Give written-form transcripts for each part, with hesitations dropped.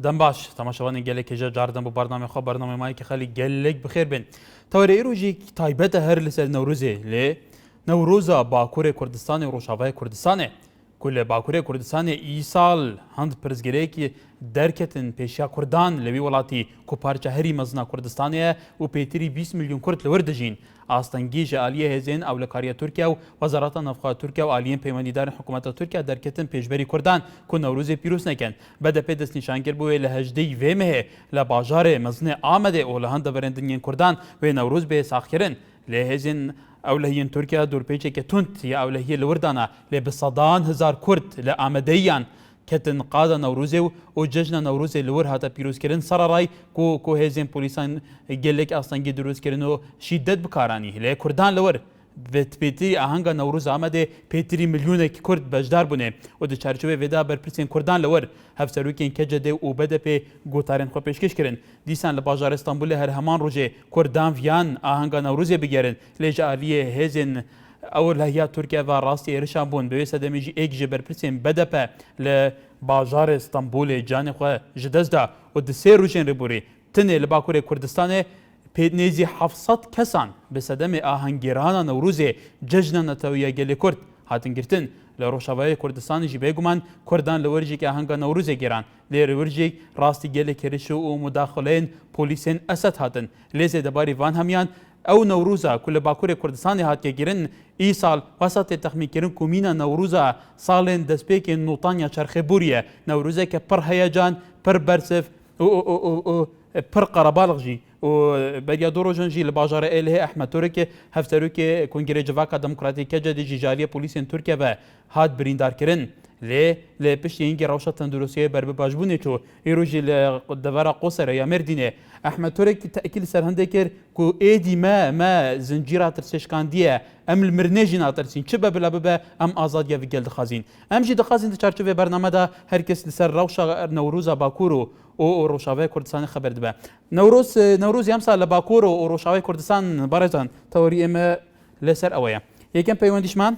دەم باش تەماشاوانی گەلێکێژە جاردەم بۆ بەرنامە خۆ بەرنامەمایەکی خەڵی گەلێک بخێر بن تەوەرەی ڕۆژێک تایبەتە هەر لەسەر نەورۆزێ لێ نەورۆزە باکوورێ کوردستانی ڕۆژاوای کوردستانێ کو لە باکوورێ کوردستانی ئیساڵ هەند پرزگەرەیەکی دەرکەتن پێشیا کوردان لەوی وڵاتی کوپارچە هەری مەزنا کوردستانەیە و پێیتری 20 میلیۆن کورد لەوەردەژین ئاستەنگیژە ئالیە هێزێن ئەولەکاریە تورکیا و وەزارەتە نەفخوا تورکیا و ئالیەن پەیوەندیدارن حکوومەتە تورکیا دەرکەتن پێشبەری کوردان کو نەورۆزێ پیرۆز نەکەن بەدەپێ دەستنیشانگر بووێ لە هەژدەی وێمەهێ لە باژارێ مەزنێ ئامەدێ و لە هەندە بەرەندنیên کوردان وێ نەورۆز بێ ساخکردن لێ هێزین ئەولەهیەن تورکیا دوورپێچێکە تونت یا ئەولەهیە لە وردانە لێ بە سەدان هزار کورد لە ئامەدەیان کەتن قادە نەورۆزێ و جەژنە نەورۆزێ لەور هاتە پیرۆزکردن سەرڕای کۆ هێزین پۆلیسان گەلێک ئاستەنگی دروستکردن و شیدەت بکارانی لێ کوردان لەوەر پێتری ئاهەنگە نەورۆز ئامەدێ پێتری ملیۆنێکی کورد بەشدار بوونێ و دچارچوێ وێدا بەرپرسین کوردان لەوەر هەفسەرۆکێن کەجە دێ و بەدەپێ گۆتارێن خۆ پێشکەشکردن دیسان لە باژار ئەستەمبولێ هەر هەمان ڕۆژێ کوردان ڤیان ئاهەنگە نەورۆزێ بگێرن لێژە ئالیە هێزێن ئەو لەهیا تورکیا و ڕاستی ئێرشان بوون بەوێ سەدەمێژی ئێکژێ بەرپرسێن بەدەپە لە باژارێ ئەستەمبولێ جانێ خۆ ji destda û di sê rojên rêborî tinê li Bakurê Kurdistanê nêzî 700 kesan bi sedemê ahengêrana Newrûzê cejna netewiya gelê Kurd hatin girtin li Rojavayê Kurdistanê jî bêguman Kurdan li werjekê ahenga Newrûzê gêran lê li werjek rastî gelê kerişî û mudaxileyên polîsên Esed hatin lêzê debarî van hemiyan ew Newrûza ku li Bakurê Kurdistanê hatiye girin îsal wesa tê texmînkirin ku mîna Newrûza salên destpêkên notanya çerxêbûrî Newrûzeke pir heyecan pir bersiv û pir qerebalix jî û beriya du rojan jî li bajarê Êlihê Ehmed Turekê hevserokê Kongre Civaka Demokratîk Kecedê jî jariye polîsên Tirkiye ve hat birîndarkirin lê piştî hingê rewşa tendurustiyê berbibaşbûnê çû îro jî li devera Qoserê ya Mêrdînê Ehmed Turek te'kîd li ser hindê kir ku êdî me zincîra tirsêşkandiye em li mirinê jî natirsîn çi be bila bibe em azadiya vî gel dixwazîn em jî dixwazîn di çarçovê bernameda herkes li ser rewşa Newrûza Bakur û Rojavayê Kurdistanê xeber dibe Newrûz em sal li Bakur û Rojavayê Kurdistan barezan tewerî me li ser ew ye yekem peywendîşman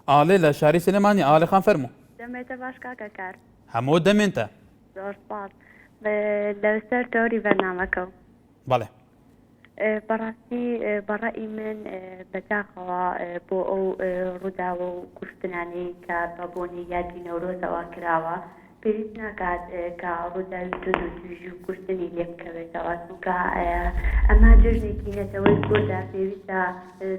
ئاڵێ لە شاری سلێمانی ئاڵێخان فەرموو دەمێتە باش کاکەکار هەموو دەمێنتە زۆر سپاس لەسەر تۆری بەرنامەکە بەڵێ بەڕاستی بەڕێی من بەداخەوە بۆ ئەو ڕووداوە و کوشتنانەی کە بەبوونی یادی نەورۆزەوە کراوە پێویست ناکات کە ڕووداوی جود و توێژی و کوشتنی لێ بکەوێتەوە چونکە ئەمە جژنێکی نەتەوەی کوردا پێویستە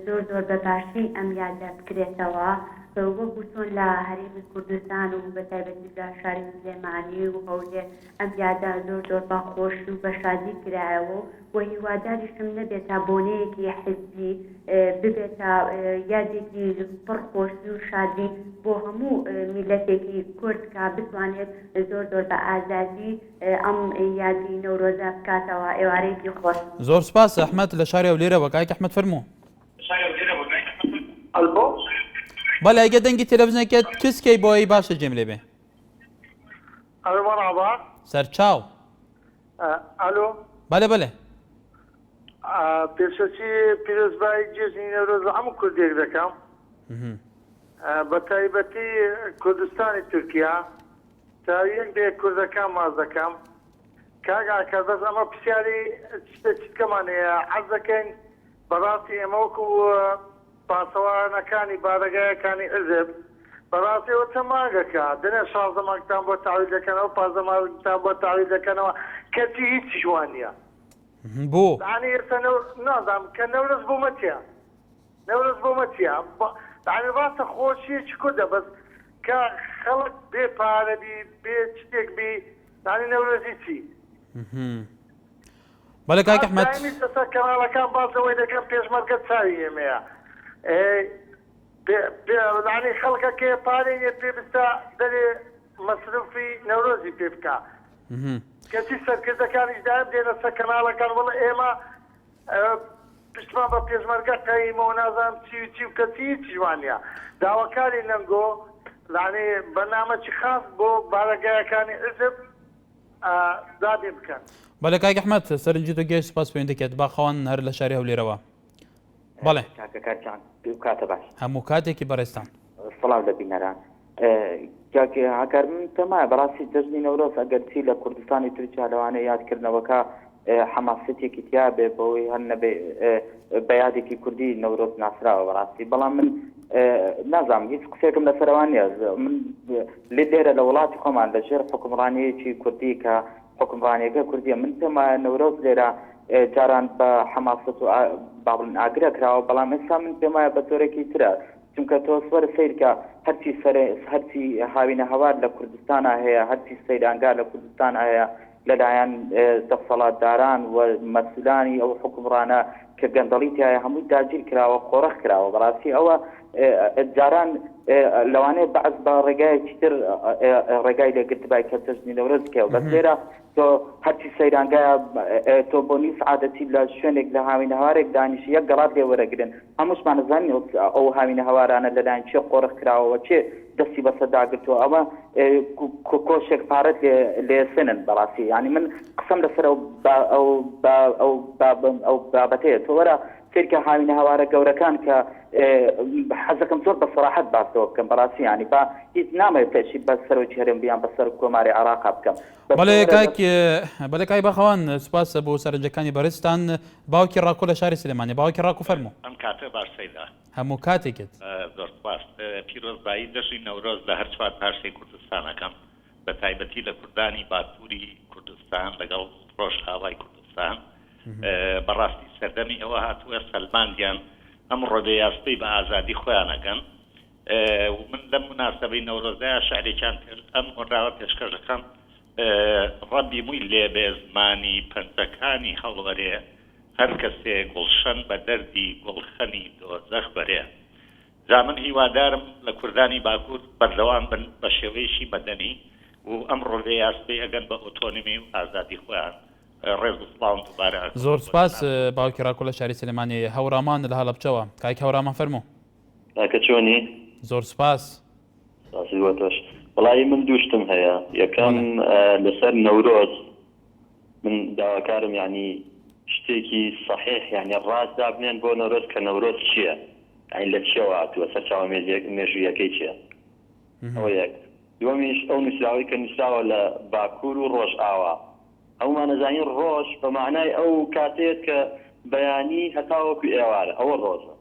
زۆر زۆر بەباشی ئەم یادە بکرێتەوە وەکو چۆن لە هەرێمی کوردستان و بەتایبەتی لە شاری سلێمانی و هەولێر ئەم یادە زۆر زۆر بەخۆش و بە شادی کرایەوە و هیواداریشم نەبێتە بۆنەیەکی حزبی ببێتە یادێکی پڕخۆشی و شادی بۆ هەموو میلەتێکی کورد کە بتوانێت زۆر زۆر بە ئازادی ئەم یادی نەورۆزە بکاتەوە ئێوارەیەکی خۆش زۆر سپاس ئەحمەد لە شاری ئەولێرەوە کاک ئەحمەد فەرموو بەڵێ ئەگە دەنگی تێلەڤیزیۆنەکەت کسکەی بۆ ئەی باشە جێم لێ بێ الو مرحبا سەرچاو الو بەڵێ بەڵێ پێشەچی پیرۆزبایی جێژنی نەورۆز هەموو کوردێک دەکەم بە تایبەتی کوردستانی تورکیا تا یەک دێک کوردەکان ماز دەکەم کاگاکە بەس ئەمە پرسیاری چیتکەمانەیە حەز دەکەین بەڕاستی ئێمە وەکو پاسەوانەکانی بارەگایەکانی حزب بەڕاستی ئەوە تەماگەکە دنێ 16 مانگتان بۆ تاویل دەکەنەوە 15 مانگتان بۆ تاویل دەکەنەوە کەچی هیچ جوان نییە بۆ یعنی ئێستا نازانم کە نەورۆز بۆمە چییە نەورۆز بۆمە چییە یعنی ڕاستە خۆشیەکی کوردە بەس کە خەڵک بێ پارە بی بێ شتێک بی یعنی نەورۆزی چی بەڵێ کاک ئەحمەد لەسەر کەناڵەکان باسەوەی دەکەم پێشمەرگە چاوی ئێمەیە يعني خلقك كي باري بيبستا دلي مصروفي نوروزي بيبكا كتي سركزه كان اجدام دينا سكن على كان والله ايما بشما ببيز مرقا قيمة ونظام تي وكتي جوانيا دعوة كاري ننقو يعني برنامج خاص بو بارقا كان عزب دادي بكان بەڵێ کاک ئەحمەد سەرنجی تۆ گەیشت سپاس پێوەندی دەکەێت باخەوان هەر لە شاری هەولێرەوە بەڵێ هەموو کاتێکی هەموو کاتێکی بەڕێستان سڵاو دەبینەران هاکار من پێمایە بەڕاستی جەژنی نەورۆز ئەگەر چی لە کوردستانی ترکیا لەوانەیە یادکردنەوەکە حەماسەتێکی تیا بێ بەوەی هەر نەبێ بە یادێکی کوردی نەورۆز ناسراوە بەڕاستی بەڵام من نازانم هیچ قسێکم لەسەرەوە نییە من لێرە لە وڵاتی خۆمان لەژێر حکومڕانیەکی کوردی کە حکومڕانیەکە کوردیە من پێمایە نەورۆز لێرە جاران بە حەماسەت و بابڵن ئاگرە کراوە بەڵام ئێستا من پێمایە بە تۆرێکی ترە چونکە تۆ سوەرە سیرکە هەرچی هاوینە هەوار لە کوردستانە هەیە هەرچی سەیرانگار لە کوردستانە هەیە لەلایەن دەسەڵاتداران و مەسئولانی ئەو حکومڕانە کە گەندەڵی تایە هەمووی داگیر کراوە قۆڕەخ کراوە بەڕاستی ئەوە جاران لەوانەیە بەعز بە ڕێگایەکی تر ڕێگای لێگرتبای کە جەژنی نەورۆز بکەوە بەس لێرە تۆ هەرچی سەیرانگایە تۆ بۆ نیو سعادەتی لە شوێنێک لە هاوینە هەوارێک دانیشی یەک گەڵات لێ وەرەگرن هەمووشمان نەزانین ئەو هاوینە هەوارانە لەلایەن چێ قۆڕەخ کراوەوە چێ دەستی بەسەرداگرتووە ئەوە کۆشێک پارەت لێ سنن بەڕاستی ینی من قسەم لەسەر ئەو بابەتەیە تۆ وەرە سێرکە هاوینە هەوارە گەورەکان کە حەزەکەم زۆر بە سەراحەت باسەوە بکەم بەڕاستی ینی با هیچ نامەوێت پێشی بە سەرۆکی هەرێم بیان بەسەر کۆماری عێراقا بکەم بەڵێ کاک باخەوان سوپاس بۆ سەرنجەکانی بەڕێستان باوکی ڕاکۆ لە شاری سلێمانی باوکی ڕاکۆ فەرموو ئەم کاتە باشسەیدا هەموو کاتێکت زۆر سپاس پیرۆزبایی جەژنی نەورۆز لە هەر چوار پارچەی کوردستانەکەم بە تایبەتی لە کوردانی باتووری کوردستان لەگەڵ ڕۆژئاوای کوردستان بەڕاستی سەردەمی ئەوە هاتووە سەلماندیان ئەم ڕۆدە یاستەی بە ئازادی خۆیانەکەن من لەم مناسبەی نەورۆزەیە شعرێکیان کرد ئەم هۆراوە پێشکەشەکەم ڕەبی مووی لێبێ زمانی پەنجەکانی هەڵوەرێ هەر کەسێ گوڵشەن بە دەردی گوڵخەنی دۆزەخ بەرێ جا من هیوادارم لە کوردانی باکوور بەردەوام بن بە شێوەیەشی بەدەنی و ئەم ڕۆژێ یاستەی ئەگەن بە ئۆتۆنمی و ئازادی خۆیان ڕێز و سڵاو دووبارە زۆر سپاس باوکی ڕاکۆ لە شاری سلێمانی هەورامان لە هەڵەبجەوە کاک هەورامان فەرموو کە چۆنی زۆر سپاس ساسیوەتەش وڵی من دووشتم هەیە یەکەم لەسەر نەورۆز من داواکارم ینی شتێکی صحیح یعنی ڕاست دابنێن بۆ نەورۆز کە نەورۆز چییە ئەین لە چێوە هاتووە سەر چاوە مێژوویەکەی چییە ئەوە یەک دووەمیش ئەو نووسراوی کە نووسراوە لە باکوور و ڕۆژئاوا ئەومان نەزانین ڕۆژ بە معنای ئەو کاتێت کە بەیانی هەتاوەکو ئێوارە ئەوە ڕۆژە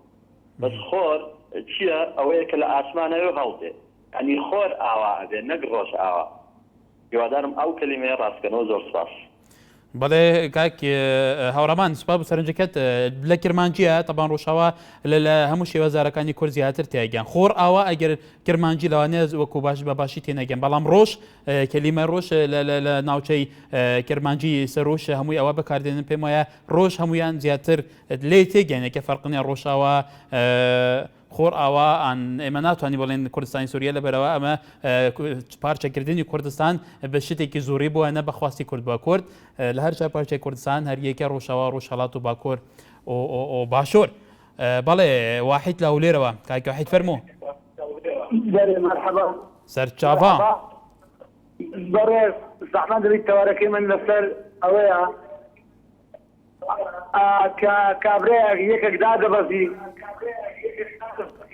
بەس خۆر چییە ئەوەیە کە لە ئاسمانەوە هەڵدێ ئەنی خۆر ئاوا ئەبێ نەک ڕۆژ ئاوا هیوادارم ئەو کەلیمەیە ڕاستکەنەوە زۆر سپاس بەڵێ کاک هەوڕەمان سوپاس بۆ سەرنجەکەت لە کرمانجیە تەبان ڕۆژاوە لە هەموو شێوەزارەکانی کورد زیاتر تێگەیان خۆر ئاوا ئەگەر کرمانجی لەوانەیە وەکو باش بە باشی تێنەگەن بەڵام ڕۆژ کەلیمە ڕۆژ لە ناوچەی کرمانجی سەرۆش هەمووی ئەوە بەکاردێنن پێم وایە ڕۆژ هەمویان زیاتر لێ تێگەنێکە فەرقنیان ڕۆژاوە خۆر ئاوا ئێمە ناتوانانی بڵێن کوردستانی سووریا لەبەرەوە ئەمە پارچەکردنی کوردستان بە شتێکی زۆری بووە نە بەخواستی کورد بە کورد لە هەر چای پارچەی کوردستان هەریەکە ڕۆژاوا ڕۆژهەڵات و باکۆر باشۆر بەڵێ واحید لە هەولێرەوە کاکە واحید فەرموو سەرچاڤا بەڕێز زەحمەت دەبێت تەوارەکەی من لەسەر ئەوەیە کە کابرایەک یەکێک دادەبەزی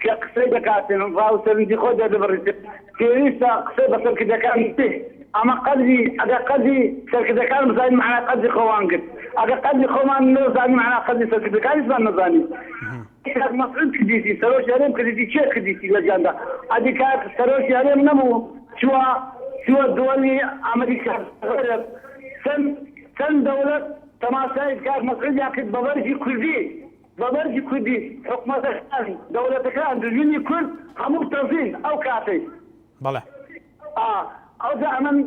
کە قسەی دەکاتن ڕاوسەویدی خۆ دەدەبڕیت پێویستە قسەی بە سەرکردەکانی پێ ئەمە قەدری ئەگەر قەدری سەرکردەکان بزانین معنای قەدری خۆوان کرد ئەگەر قەدری خۆمان نەزانین معنای قەدری سەرکردەکانیشمان نەزانین مەسئول کردیتی سەرۆکی هەرێم کردیتی چێ کردیتی لە جیاندا ئەدی کات سەرۆکی هەرێم نەبوو چووە دۆڵی ئەمریکا چەند دەوڵەت تەماشای کات مەسئولیان کرد بە بەرجی کوردی بەبەرجی کوردی حکومەتەکان دەوڵەتەکان دژینی کورد هەموو تەزین ئەو کاتەی بەڵێ ئەوجا ئەمن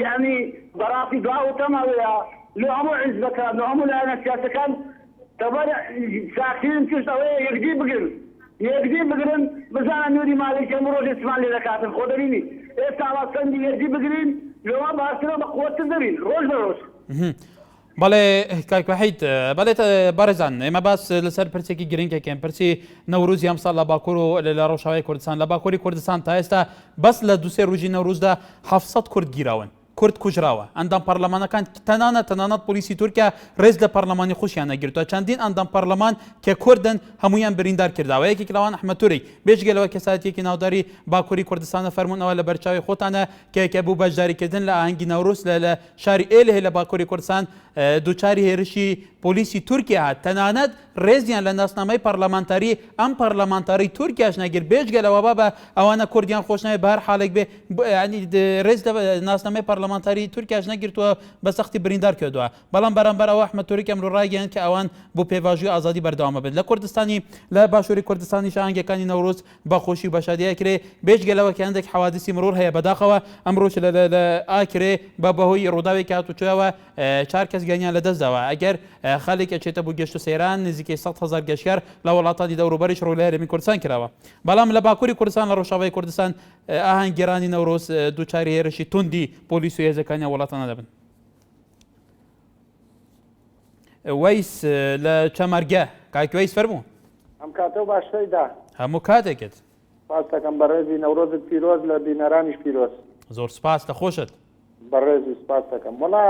یعنی بەڕاستی دواوتەمەوەیە لە هەموو حیزبەکان لە هەموو لایەنە سیاسەکان تەبەر ساختین چشت ئەوەیە یەکدی بگرن بزانە نوری مالیکە ڕۆژ ئیسمان لێ دەکاتن خۆ دەبینی ئێستا وەسەندی یەکدی بگرین لەوە باشترە بە قووەتر دەبین ڕۆژ بە ڕۆژ بەڵێ کاک وحید بەڵێت بەڕێزان ئێمە باس لەسەر پرسێکی گرنگێکێن پرسی نەوروزی ئەم ساڵ لە باکوور و لە ڕۆژاوای کوردستان لە باکووری کوردستان تا ئێستا بەس لە دووسێ ڕۆژی نەوروزدا 700 کورد گیراون کورد کوژراوە ئەندام پەرلەمانەکان تەنانەت پۆلیسی تورکیا ڕێز لە پەرلەمانی خۆشیان نەگرتووە چەندین ئەندام پەرلەمان کە کوردن هەمویان بریندار کرداوە یەکێک لەوان ئەحمەد تووری بێژگەلەوە کەسایەتیەکی ناوداری باکووری کوردستانە فەرموونەوە لە بەرچاوی خۆتانە کە بوو بەشداریکردن لە ئاهەنگی نەورۆز لە شاری ئێلهێ لە باکووری کوردستان دووچاری هێرشی پۆلیسی تورکیا هات تەنانەت ڕێزیان لە ناسنامەی پەرلەمانتاری ئەم پەرلەمانتاری تورکیاش نەگیر بێژگەلەوە بە ئەوانە کوردیان خۆش ناوێت بە هەر حاڵێک بێ ینی ڕێز لە ناسنامەی پەرلەمانتاری تورکیاش نەگرتووە بە سەختی بریندار کردووە بەڵام بەرامبەر ئەوە ئەحمەد تووری ئەمڕۆ ڕایگەیاند کە ئەوان بۆ پێواژوی ئازادی بەردەوامە بن لە کوردستانی لە باشووری کوردستانی ئاهەنگەکانی نەورۆز بەخۆشی بەشادیە کرێ بێژگەلەوە کە هەندێک حەوادیسی مرۆر هەیە بەداخەوە ئەمڕۆ لە ئاکرێ بەهۆی ڕووداوێکی هاتوچۆوە 4 کەس گەنیان لەدەستداوە ئەگەر خەڵێک ئەچێتە بۆ گەشت و سەیران نزیکەی 100,000 گەشتیار لە وڵاتانی دەوروبەریش ڕووی لە هەرێمی کوردستان کراوە بەڵام لە باکووری کوردستان لە ڕۆژاوای کوردستان ئاهەنگگێڕانی نەورۆز دووچاری هێرشی توندی پۆلیس و هێزەکانی وڵاتانە دەبن وەیس لە چەمەرگە کاک وەیس فەرموو ئەم کاتە باشتەیدا هەموو کاتێکت سپاس دەکەم بەڕێزی نەورۆزت پیرۆز لە بینەرانیش پیرۆز زۆر سپاس لە خۆشت بەڕێزی سپاس دەکەم وڵا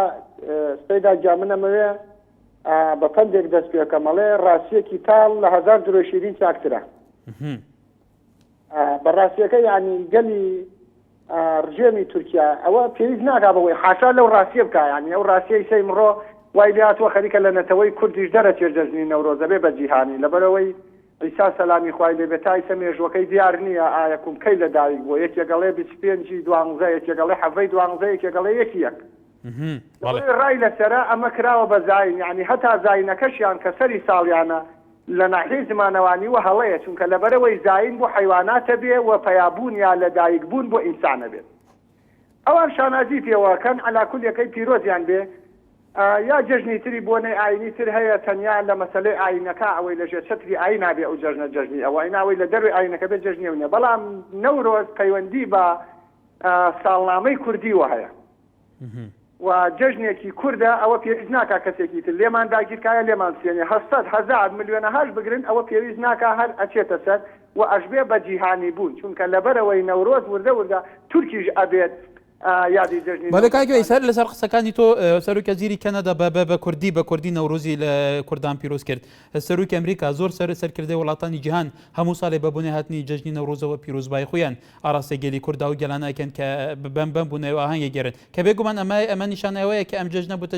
سپەیدا جا منەمەوێ بە پندێک دەست پێکەمەڵێ ڕاستیەکی تاڵ لە 1000 درۆ شیرین چاکترە بەڕاستیەکە یعنی گەلی ڕژێمی تورکیا ئەوە پێویست ناکا بەوەی حاشا لەو ڕاستیە بکە ینی ئەو ڕاستیەی سەی مرۆ وای لاتوە خەریکە لە نەتەوەی کوردیش دەرەچێت جەژنی نەورۆزە بێ بە جیهانی لەبەرەوەی ئیسا سەلامی خوای لێبێ تا ئیسە مێژوەکەی دیار نییە ئایا کومکەی لە داوی بووە یەکێگەڵێ 25 12 یەکێگەڵێ 12 یەکێگەڵێ یەک ڕای لەسەرە ئەمە کراوە بە زاین یعنی هەتا زاینەکەشیان کە سەری ساڵیانە لە ناحیەی زمانەوانی وە هەڵەیە چونکە لەبەرەوەی زاین بۆ حیواناتە بێ و پەیابوون یا لە دایک بوون بۆ ئینسانە بێت ئەوان شانازی پێوەکەن عەلا کولێکەی پیرۆزیان بێ یا جژنی تری بۆنەی ئاینی تر هەیە تەنیا لە مەسەلەی ئاینەکە ئەوەی لەژێر چەتری ئاین نابێ ئەو جژنە جژنی ئەوەی ناوەی لە دەروی ئاینەکە بێت جژنی ونیە بەڵام نەورۆز پەیوەندی بە ساڵنامەی کوردیوە هەیە و جژنێکی کووردە ئەوە پێویست ناکا کەسێکی تر لێمان داگیرکایە لێمان سێنێ 100,000 ملیۆنەهاش بگرن ئەوە پێویست ناکا هەر ئەچێتە سەر و ئەشبێ بە جیهانی بوون چونکە لەبەرەوەی نەورۆز وردە تورکیش ئەبێت یادی جژنی بەڵێ کاگوێ سەر لەسەر قسەکانی تۆ سەرۆکەزیری کەنەدا بە کوردی نەورۆزی لە کوردان پیرۆز کرد سەرۆکی ئەمریکا زۆر سەرکردەی وڵاتانی جیهان هەموو ساڵێ بەبوونی هاتنی جژنی نەورۆزەوە پیرۆزبای خۆیان ئاراستەی گەلی کووردا و گەلانەکەن کە بەم بوونەوە ئاهەنگە گێرن کە بێگومان ئەمە نیشانەوەیە کە ئەم جژنە بووتە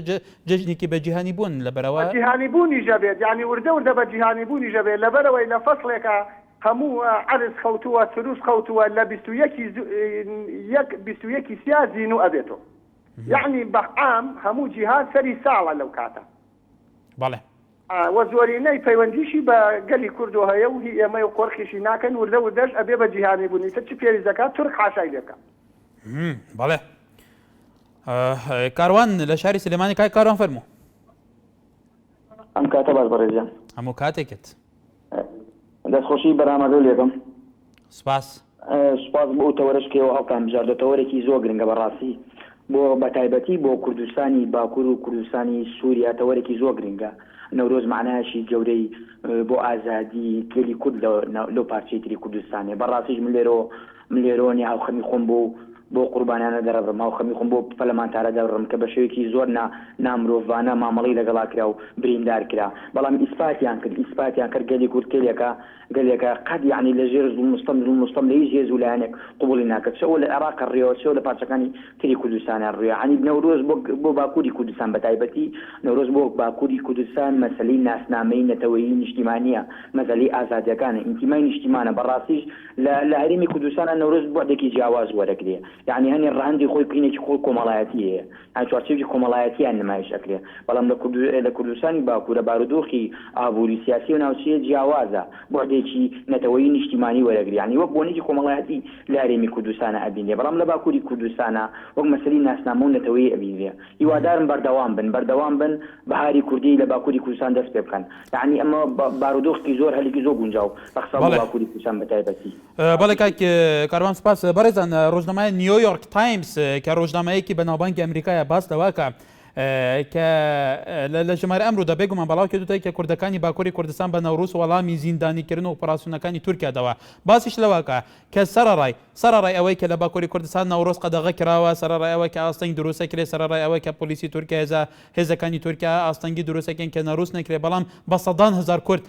جژنێکی بە جیهانی بوون لەبەرەوە جیهانی بوونی ژەبێت یعنی وردە بە جیهانی بوونی ژەبێت لەبەرەوەی لە فەسڵێکە هەموو عرض خەوتووە سروش خەوتووە لە 21 سیا زین و ئەبێتەوە یعنی بەعام هەموو جیهان سەری ساڵە لەو کاتە بەڵێ وە زۆرینەی پەیوەندیشی بە گەلی کوردۆ هەیە و هی ئێمە و قۆرخیشی ناکەن وردەش ئەبێ بە جیهانی بوونی تر چ پێویستەکە تورک حاشای لێ بکە بەڵێ کاروان لە شاری سلێمانی کای کاروان فەرموو ئەم کاتە باش بەڕێزیان هەموو کاتێکت دەستخۆشی بەرامەدە لێکم سپاس بۆ تەوەرشکەوە هەڵتان بژاردە تەوەرێکی زۆر گرنگە بەڕاستی بۆ بەتایبەتی بۆ کوردستانی باکوور و کوردستانی سووریا تەوەرێکی زۆر گرنگە نەورۆز معنایشی گەورەی بۆ ئازادی گەلی کورد لەو پارچەی تری کوردستانی بەڕاستیش من لێرۆنی هاوخەمی خۆم بۆ قوربانیانە دەڕم هاوخەمی خۆم بۆ پەرلەمانتارە دەڕم کە بە شێوەیەکی زۆر نامرۆڤانە مامەڵی لەگەڵا کرا و بریندار کرا بەڵام ئیسپاتیان کرد گەلی کورد گەلێکە قەت یعنی لەژێر مستەم لە هیچ هێز وولایەنێک قبوڵی ناکرد چەوە لە عێراق ڕێەوە چەوە لە پارچەکانی تری کوردستانیان ڕوویە عنی نەورۆز بۆ باکووری کوردستان بەتایبەتی نەورۆز بۆ باکووری کوردستان مەسەلەی ناسنامەی نەتەوەیی نیشتیمانیە مەسەلەی ئازادیەکانە ئینتیمای نیشتیمانە بەڕاستیش لە هەرێمی کوردستانە نەورۆز بۆدێکی جیاواز وەرەگرێ یعنی هەنێ ڕەهەندی خۆی بکەینێکی خۆی کۆمەڵایەتی هەیە چوارچێکی کۆمەڵایەتیان نمایش ئەکرێ بەڵام لە کوردستانی باکوورە بارودۆخی ئابووری سیاسی و ناوچەیە جیاوازە بۆدێکی نەتەوەیی نیشتیمانی وەرەگری یعنی وەک بۆنێکی کۆمەڵایەتی لە هەرێمی کوردستانە ئەبینێ بەڵام لە باکووری کوردستانە وەک مەسەلەی ناسنامە و نەتەوەیی ئەبینێ هیوادارم بەردەوام بن بەهاری کوردی لە باکووری کوردستان دەست پێ بکەن یعنی ئەمە بارودۆخی زۆر هەلێکی زۆر گونجاو بە قسە بۆ باکووری کوردستان بەتایبەتی بەڵێ کاک کاروان سپاس بەڕێزان ڕۆژنامەی نیویۆرک تایمز کە ڕۆژنامەیەکی بەناوبانگی ئەمریکایە باس دەواکە کە لە ژمارە ئەمڕۆدا بێگومان بەڵاو کردوتای کە کوردەکانی باکووری کوردستان بە نەوروس وەڵامی زیندانیکردن و ئۆپەراسیۆنەکانی تورکیادەوە باسیش لەوەکە کە سەرڕای ئەوەی کە لە باکووری کوردستان نەوڕۆز قەدەغە کراوە سەرڕای ئەوەی کە ئاستەنگ دروستە کرێ سەرڕای ئەوەی کە پۆلیسی تورکیا هێزەکانی تورکیا ئاستەنگی دروستەکەن کە نەوروس نەکرێ بەڵام بە سەدان هزار کورد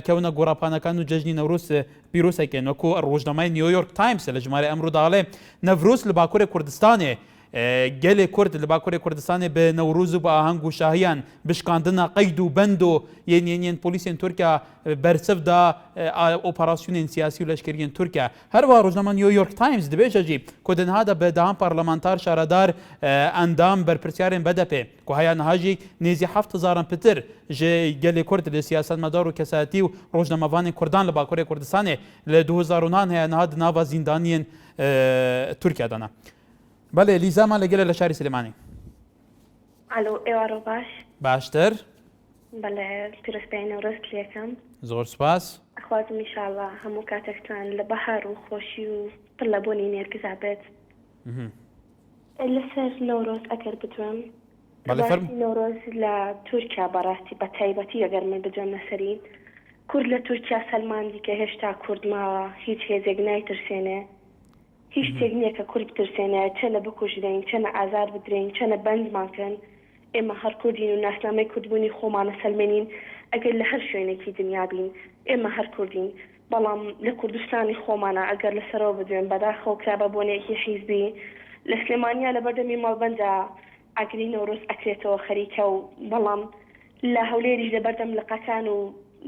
کەونە گۆڕاپانەکان و جەژنی نەوروس پیرۆسەکەن وەکو ڕۆژنامەی نیویۆرک تایمس لە ژمارە ئەمڕۆدا دەڵێ نەڤرۆز لە باکووری کوردستانێ gelê Kurd li Bakurê Kurdistanê bi Newrûz û bi aheng û şahiyan bişkandina qeyd û bend û yên polîsên Tirkiye bersiv da operasyonên siyasî û leşkeriyên Tirkiye. Her wa rojnama New York Times dibêje jî ku di niha de bi dehan parlamentar şaredar endam berpirsyarên BDP ku heya niha jî nêzî 7,000 pitir ji gelê Kurd li siyasetmedar û kesatî û rojnamavanên Kurdan li Bakurê Kurdistanê li 2009 heya niha di nava zindaniyên Tirkiye de ne. بله لیزا ما لەگەلە لە شاری سلێمانی. ئەلۆ ئێوارۆ باش باشتر بەڵێ پیرۆسبەی نەورۆز لێکم زۆر سپاس ئەخوازم ئینشاڵڵا هەموو کاتێکتان لە بەهار و خۆشی و پڕ لە بۆنی نێرگزا بێت لەسەر نەورۆز ئەگەر بتوێم نەورۆز لە تورکیا بەڕاستی بە تایبەتی ئەگەر من بجۆم نەسەری کورد لە تورکیا سەلماندی کە هێشتا کورد ماوە هیچ هێزێک نایترسێنێ هیچ شتێک نییە کە کورد بترسێنە چەنە بکوژرین چەنە ئازار بدرین چەنە بەندمانکەن ئێمە هەر کوردین و ناسنامەی کوردبوونی خۆمانە سەلمێنین ئەگەر لە هەر شوێنێکی دنیا بین ئێمە هەر کوردین بەڵام لە کوردستانی خۆمانە ئەگەر لەسەرەوە بدوێن بەداخەوە کرابە بۆنێکی حیزبی لە سلێمانیا لە بەردەمی مەڵبەندا ئاگری نەورۆز ئەکرێتەوە خەریکە و بەڵام لە هەولێریش لە بەردەم لقەکان و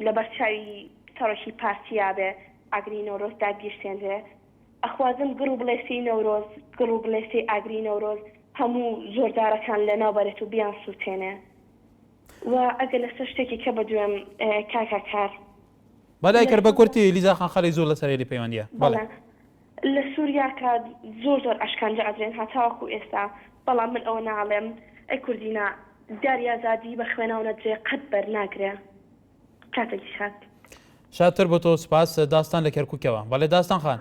لە بەرچاوی تەڕۆکی پارتیا بێ ئاگری نەورۆز داگیرسێنرێ ئەخوازم گڕ و بڵێسی نەورۆز گڕ و بڵێسی ئاگری نەورۆز هەموو زۆردارەکان لە ناوبەرێت و بیان سووتێنێ و ئەگەر لەسەر شتێکی کە بەدوێم کاکار بەلای کرد بە کورتی لیزا خان خەڵی زۆر لەسەری پەیوەندیە لە سووریاکە زۆر ئەشکانجە ئەدرێن هاتاوەکو ئێستا بەڵام من ئەوە ناڵێم ئەی کوردینە داریازادی بە خوێناو نەدرێ قەت بەرناگرێ کاتێکی شات شاتر بۆ تۆ سپاس داستان لە کەرکووکەوە بەڵێ داستان خان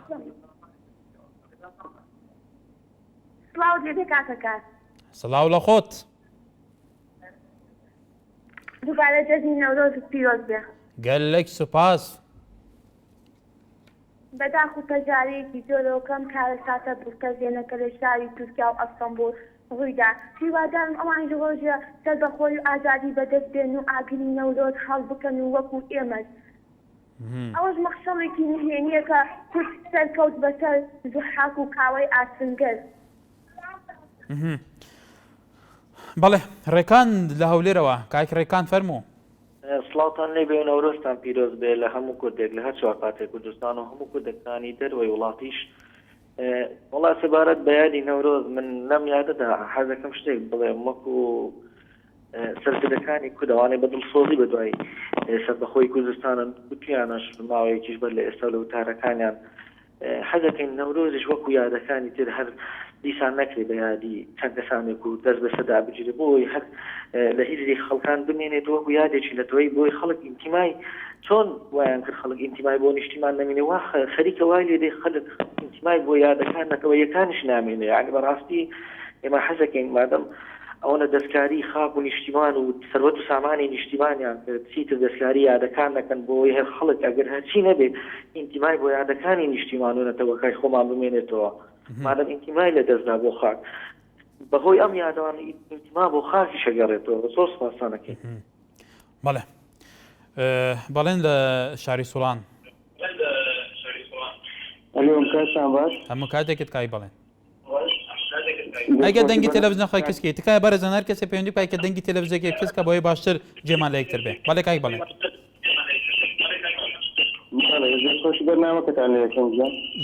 سڵاو لە خۆت دووبارە جەژنی نەورۆز پیرۆز بێ گەلێک سوپاس بەداخ و پەژارەیەکی زۆرەوەکەم کارە ساتە بکەزێنەکە لە شاری تورکیا و ئەستەمبول ڕوویدا هیوادارم ئەوان ڕۆژە سەربەخۆی و ئازادی بەدەست بێن و ئاگری نەورۆز هەڵ بکەن و وەکو ئێمەش ئەوەش مەخشەڵێکی نهێنیە کە کورد سەرکەوت بەسەر زوحاک و کاوەی ئاسنگەر بەڵێ ڕێکان لە هەولێرەوە کاک ڕێکان فەرموو سڵاوتان لێ بێ و نەورۆزتان پیرۆز بێ لە هەموو کوردێک لە هەر چوارپاتێک کوردستان و هەموو کوردەکانی دەروەی وڵاتیش وڵات سەبارەت بە یادی نەورۆز من لەم یادەدا حەزەکەم شتێک بڵێم وەکو سەرکردەکانی کوردەوانەی بە دڵسۆزی بە دوای سەربەخۆی کوردستانن گوتیانەش ماوەیەکیش بەر لە ئێستا لە وتارەکانیان حەزەکەین نەورۆزش وەکو یادەکانی تر هەر دیسان نەکرێ بە یادی چەند کەسانێک و دەست بەسەدا بگیرێ بۆی هەر لە هیچی خەڵکان بمێنێت وەکو یادێکی لە دوای بۆی خەڵک ئینتیمای چۆن وایان کرد خەڵک ئینتیمای بۆ نیشتیمان نامێنێ وا خەریکە وای لێ دەی خەڵک ئینتیمای بۆ یادەکان نەکەوە یەکانش نامێنێ یعنی بەڕاستی ئێمە حەزەکەین مادەم ئەوەنە دەستکاری خاک و نیشتیمان و سەروەت و سامانی نیشتیمانیان کرد چیتر دەستکاری یادەکان نەکەن بۆی هەر خەڵک ئەگەر هەرچی نەبێت ئینتیمای بۆ یادەکانی نیشتیمان و نەتەوەکای خۆمان بمێنێتەوە مادەم ئینتیمای لە دەستدا بۆ خاک بەهۆی ئەم یادەوان ئینتیما بۆ خاکی شەگەڕێتەوە زۆر سپاسانەکەی بەڵێ بەڵێن لە شاری سوڵان هەموو کاتێکت کای بڵێن ئەگە دەنگی تەلەڤیزیۆن خۆی کەسکی تکایە بەرەزان هەر کەسێ پەیوەندی پای کە دەنگی تەلەڤیزیۆنێک کەس کە بۆی باشتر جێمان لە یەکتر بێ بەڵێ کای بڵێن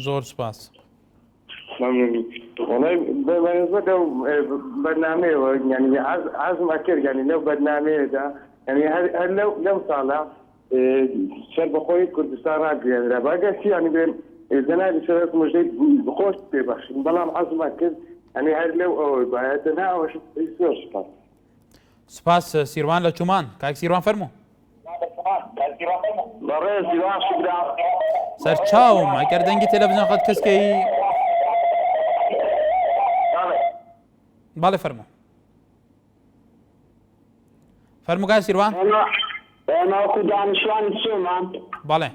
زۆر سپاس بەرنامەیەوە ینی عزم ئەکرد ینی لەو بەرنامەیەدا ینی هەر لەو ساڵە سەربەخۆی کوردستان ڕاگرێنرا باگەسی ینی بێن جەنابی سەرۆک موژدەی خۆش پێبەخشن بەڵام عزم ئەکرد ینی هەر لەو ئەوەی باەتە ناوەش زۆر سپاس سپاس سیروان لە چومان کاک سیروان فەرموو سەرچاوم ئەگەر دەنگی تەلەڤیزیۆن خەت کەسکەی بەڵێ فەرموو فەرموو کاک سیروان ئێمە وەکو دانیشتوانی چێمان بەڵێ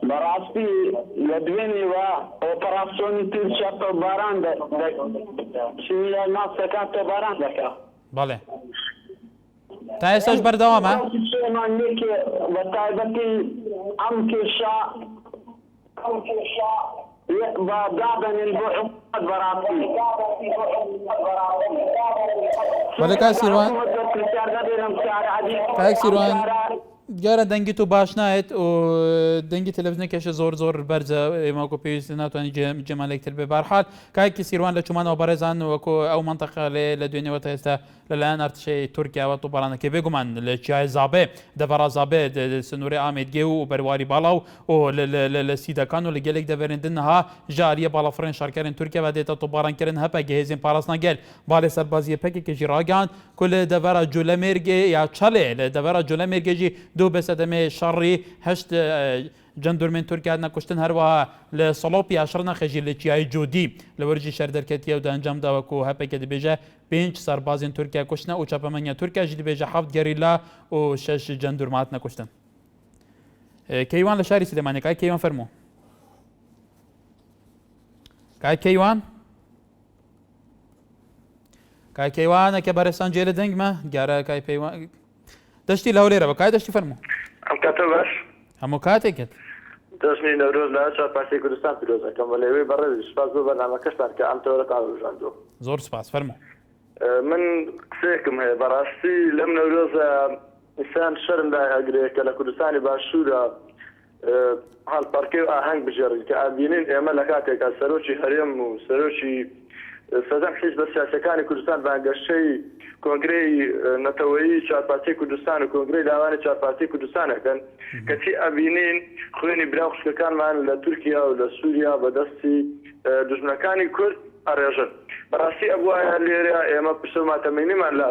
بەڕاستی لە دوێنێوە ئۆپەراسیۆنی تورکیا تۆباران ماسەکان تۆباران دەکات بەڵێ تا ئێستاش بەردەوامە چێمان یەکێ بە تایبەتی ئەم کێشە دابنێن بۆ حکومەت بەڕاستی بەڵێ کاک سیروان کاک سیروان دیارە دەنگی تو باش نایێت و دەنگی تەلەڤیزیۆنێکیشە زۆر بەرزە ئێمە وەکو پێویستە ناتوانانی جێمالێکتر بێ بەرحال کاکی سیروان لە چومانەوە بەڕێزان وەکو ئەو منتەقە لە دوێنێەوە تا ئێستا لەلایەن ئەرتشەی تورکیاوە تۆپەڕانەکە بێگومان لە چیای زابێ دەڤەڕا زابێ سنوورێ ئامێدگێ و بەرواری باڵاو و لە سیدەکان و لە گەلێک دەڤێرندنها ژاریە باڵەفڕێن شارکارên Türkiye ve dêta topbarankirin hepekê hêzên parastina gel balê serbaziyê pekekê jî ragihan ku li devera Colemêrgê ya Çalê li devera Colemêrgê jî du besedemê şerrî heşt cendarmên Türkiye hatine kuştin her wiha li Salopya Şirnexê jî li çiyayê Codî li wir jî şerdeketiye û di encam da wekû hepekê dibêje 5 serbazên Türkiye kuştine û çapemeniya Türkiye jî dibêje 7 gerîla û 6 cendarm hatine kuştin. Keywan li şerî Silêmaniyê kay Keywan fermû. Kay Keywan Kay Keywaneke berestan cêlê deng me gere kay peywan deştî li Hewlêrê be kay deştî fermû. Em kete baş. Hemû katêket. Destmî Newroz li Çar Partiyê Kurdistan pîroz ekem ve lê wê berê spas bi bernamekeştan ke em tewrek avêjando. Zor spas fermû. Min qisêkim heye berastî lem Newroz insan şerin da egirê ke li Kurdistanê başûra hal parkê aheng bijerin ke evbînîn ême li kateka serokî herêm û serokî سەدەم حیزب سیاسەکانی کوردستان بانگەشەی کۆنگرەی نەتەوەیی چارپارتیی کوردستان و کۆنگرەی لاوانی چارپارتیی کوردستانەکەن کەچی ئەبینین خوێنی براو خوشکەکانمان لە تورکیا و لە سووریا بەدەستی دوژمنەکانی کورد ئەڕێژن بەڕاستی ئەبوایە لێرە ئێمە پشتماتەمەینیمان لە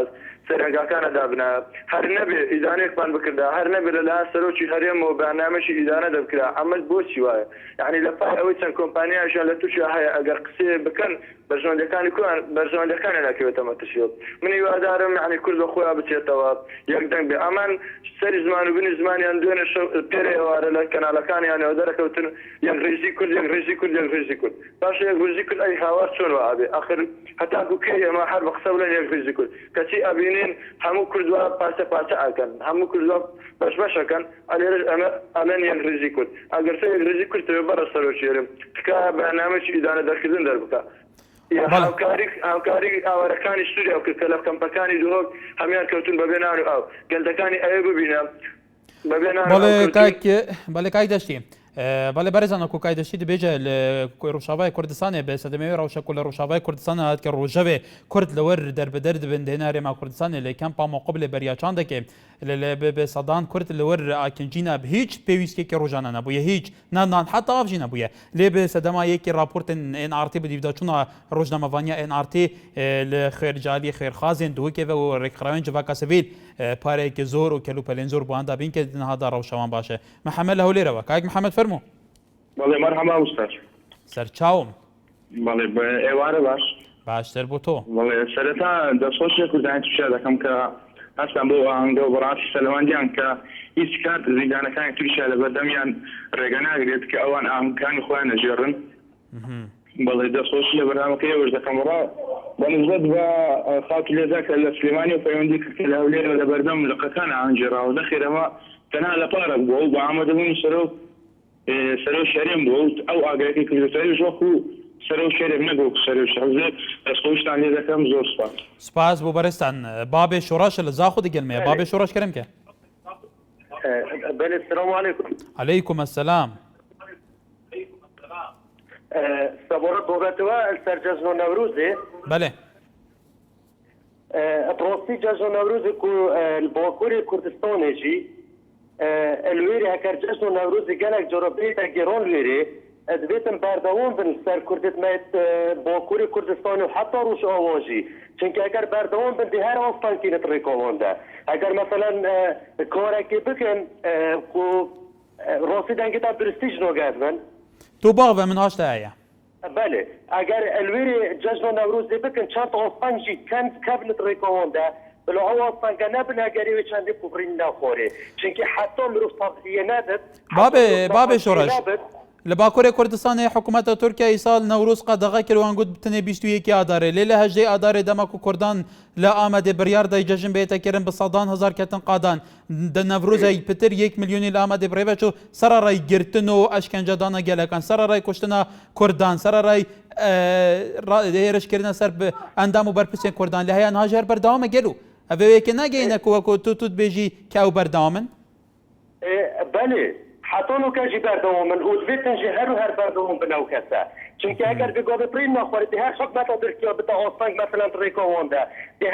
سەرنگاکانە دابنا هەر نەبێ ئیدانێکمان بکردا هەر نەبێت لەلایەن سەرۆکی هەرێم و بەنامەشی ئیدانە دەبکرا ئەمەد بۆچی وایە یعنی لە پای ئەوەی چەند کۆمپانیایشان لە تووشیا هەیە ئەگەر قسێ بکەن بەرژەوەندەکانی کوان بەرژەوەندەکانی ناکەوێتەمە تشێت من هیوادارم یعنی کورد بە خۆیان بچێتەوە یەک دەنگ بێ ئەمان سەری زمان و بنی زمانیان دوێنێ پێرە ئێوارە لە کەناڵەکانیانەوە دەرەکەوتن یەک ڕێژی کورد یەک ڕێژی کورد یەک ڕێژی کورد باشە یەک ڕێژی کورد ئەی هاوار چۆن وابێ آخر هەتا بکەی ئێمە هەر بە قسە بڵێن یەک ڕێژی کورد کەچی ئەبینین هەموو کوردوا پارچە پارچە ئەکەن هەموو کوردوا بەش بەشەکەن ئەلێرە ئەمە ئەڵێن یەک ڕێژی کورد ئەگەر سە یەک ڕێژی کورد تەوێ بەرە سەرۆکیێرم تکا بەنامەی ئیدانە دەرکردن دەربکە هاوکاری ئاوارەکانی سووریا و کە لە کەمپەکانی دۆک هەمیان کەوتون بەبێ ناو ئاو گەلدەکانی ئەوێ ببینم بەبێ بەڵێ کاک دەشتی بەڵێ بەرزان وەکو کای دەشتی دەبێژە لە ڕۆژاوای کوردستانê بە سەدەمەوەی ڕەوشە و لە ڕۆژاوای کوردستان هات کە ڕۆژەوێ کورد لەوەر دەربەدەر دەبن دێنارێ ما کوردستانê لە کەمپا مۆقبلێ بەریاچان دەکێ بە سەدان کورد لەوەر ئاکنجینە هیچ پێویستێکی ڕۆژانە نەبووە هیچ نان حتا ئاژی نەبووە لێ بە سەدەما یەکی راپۆرتن NRT بەدیدا چوونە ڕۆژنامەوانیا NRT لە خێرجالی خێرخازێن دووەکێوە و ڕێکخراوێن جڤاکە سڤیل پارەیەکی زۆر و کەلوپەلێن زۆر بۆیاندا بین کە نەهادا ڕەوشەوان باشە محەممەد لە هەولێرەوە کاک محەممەد فەرموو بەڵێ مەرحەبا ئوستاز سەرچاوم بەڵێ بە ئێوارە باش باشتر بۆ تۆ بەڵێ سەرەتا دەسۆشی کوردانی تووشیا دەکەم کە هەستان بۆ ئاهەنگە و بەڕاستی سەلەوەندیان کە هیچ کات زیندانەکانی تووشیا لە بەردەمیان ڕێگە ناگرێت کە ئەوان ئاهەنگەکانی خۆیان نەژێڕن بەڵێ دەسۆشی لە بەرنامەکەی ئێوەش دەکەم ڕا بەنسبەت بە خاکی لێدا کە لە سلێمانی و پەیوەندی کە لە هەولێرە لە بەردەم لقەکان ئاهەنگێڕاوە نەخێرەمە تەنها لە پارێک بووە و بە ئامادەبوونی سەرۆ شەرێم بووە ئەو ئاگرەکەی کردوتەریش وەکو سەرۆ شەرێم نەبوو سەرۆ شەرزێ دەستخۆشتان لێ دەکەم زۆر سپاس سپاس بۆ بەرزتان بابێ شۆڕاشە لە زاخۆ دەگەلمەیە بابێ شۆڕاش کەرم کە بله السلام عليكم عليكم السلام صبورت بوغتوا السرجزنو نوروزي بله بروستي جزنو نوروزي كو البوكوري كردستاني جي الويري هكر جزنو نوروزي قالك جربيتا جيرون ويري ادبيتم باردوون بالسر كردت ميت بوكوري كردستاني وحتى روش اواجي چونکه اگر بردوان بندی هر آفتان که نتریکوان ده اگر مثلا کارکی بکن کو راستی دنگی تا برستیج نو گردن تو باغ و من هاشته ایا بله اگر الویری جشن نوروز دی بکن چند آفتان جی کند کب نتریکوان ده لە ئەوەسانگە نەبناگەریوی چەندی کوبرین ناخۆرێ چونکی حتا مرۆڤ تەبزیە نەبێت بابێ شۆڕەش لە باکوورێ کوردستانی حکوومەتە تورکیای ساڵ نەوروز قەدەغا کردوان گوت بتنێ 21 ئادارێ لێ لە هەژدەی ئادارێ دەمەک و کوردان لە ئامادێ بڕیار دای جەژن بێتەکردن بە سەدان هەزار کەتن قادان دە نەڤروزای پتر 1 ملیۆنی لە ئامادێ بڕێبەچ و سەرڕای گرتن و ئەشکەنجەدانە گەلەکان سەرڕای کوشتنە کوردان سەرڕای هێرشکردنە سەر ئەندام و بەرپرسێن کوردان لە هەیە هاژار بەردەوامە گەل و ئەوەیەکە ناگەینە وەکو توت بێژی کە ئەو بەردەوامن بەێ حتۆنو کەژی بەردەوامن و دوێتەنجی هەر و هەر بەردەوام بنەو کەسە چونکە ئەگەر بگۆ بپڕین ناخوارد هەر حکومەتە تورکیا بتە ئۆسانگ مەسەلەن ڕێکۆوەندا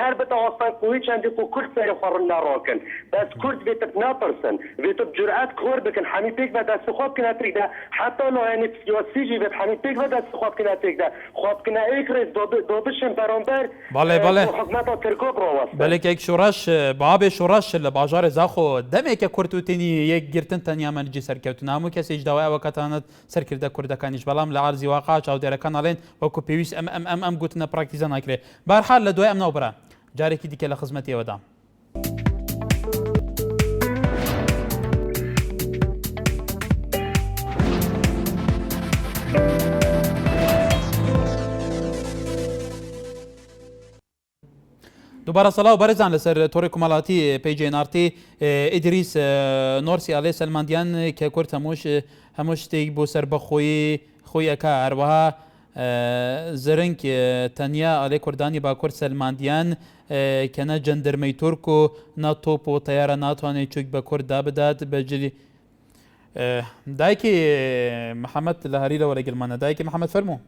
هەر بتە ئۆسانگ کوی چەندی و کورد سەر خۆڕن ناڕۆکن بەس کورد بێتە ناپرسن بێتە جورئەت کۆر بکن هەمی پێک بە دەست خۆ بکەنە تێکدا حتا لایەنی سیاسیجی بێت هەمی پێک بە دەست خۆ بکەنە تێکدا خۆ بکەنە ئەیکرێت دۆ بشن بەرامبەر حکومەتە تورکۆ بڕۆوەستە بەلێکێک شوڕەش بابێ شوڕەش لە باژارێ زاخۆ دەمێکە کورد و تێنی یەک گرتن تەنیا مەرجی سەرکەوتن هەموو کەسێک داوای ئەوەکەتانت سەرکردە کوردەکانیش بەڵام لە عەرزی واقع چاودێرەکان ئەڵێن وەکو پێویست ئەم گوتنە پراکتیزە ناکرێت بەرحال لە دوای ئەم ناوبرە جارێکی دیکە لە خزمەتیەوەدا دووبارە سەڵاو بەرزان لەسەر تۆڕی کومەڵاتی پێیجێنارتی ئیدریس نۆرسی ئاڵێ سەلماندیان کە کورد هەموو شتێک بۆ سەر بەخۆی خۆی ئەکا هەروەها زرنگ تەنیا ئاڵێ کوردانی باکوور سەلماندیان کە نە جەندەرمەی تورک و ناتۆپ و تەیارە ناتوانێت چوک بە کورد بدات بەجلی دایکی محەممەد لە هەریرەوە لە گرمانە دایکی محەممەد فەرموو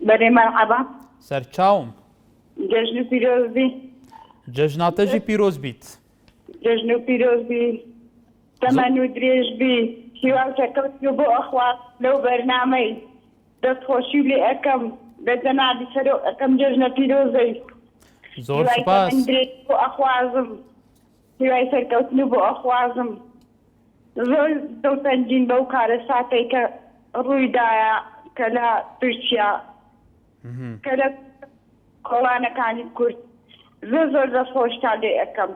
بەێ مەرحەبا سەرچاوم جەژن و پیرۆزبی جەژناتەژی پیرۆز بیت جەژن و پیرۆزبی تەمەن و درێژبی هیواکەکەوت بۆ ئەخوات لەو بەرنامەی دەستخۆشی لێ ئەەکەم لە جەنابی سەرۆ ئەەکەم جەژنە پیرۆزەی زۆر سوپاس بۆ ئەخوازم هیوای سەرکەوتن بۆ ئەخوازم زۆر دەوتەنجین بەو کارە ساتەی کە ڕوویدایە کە لە تورکیا کە لە کۆڵانەکانی کورد زۆر زۆر دەستخۆشتا لێ ئەەکەم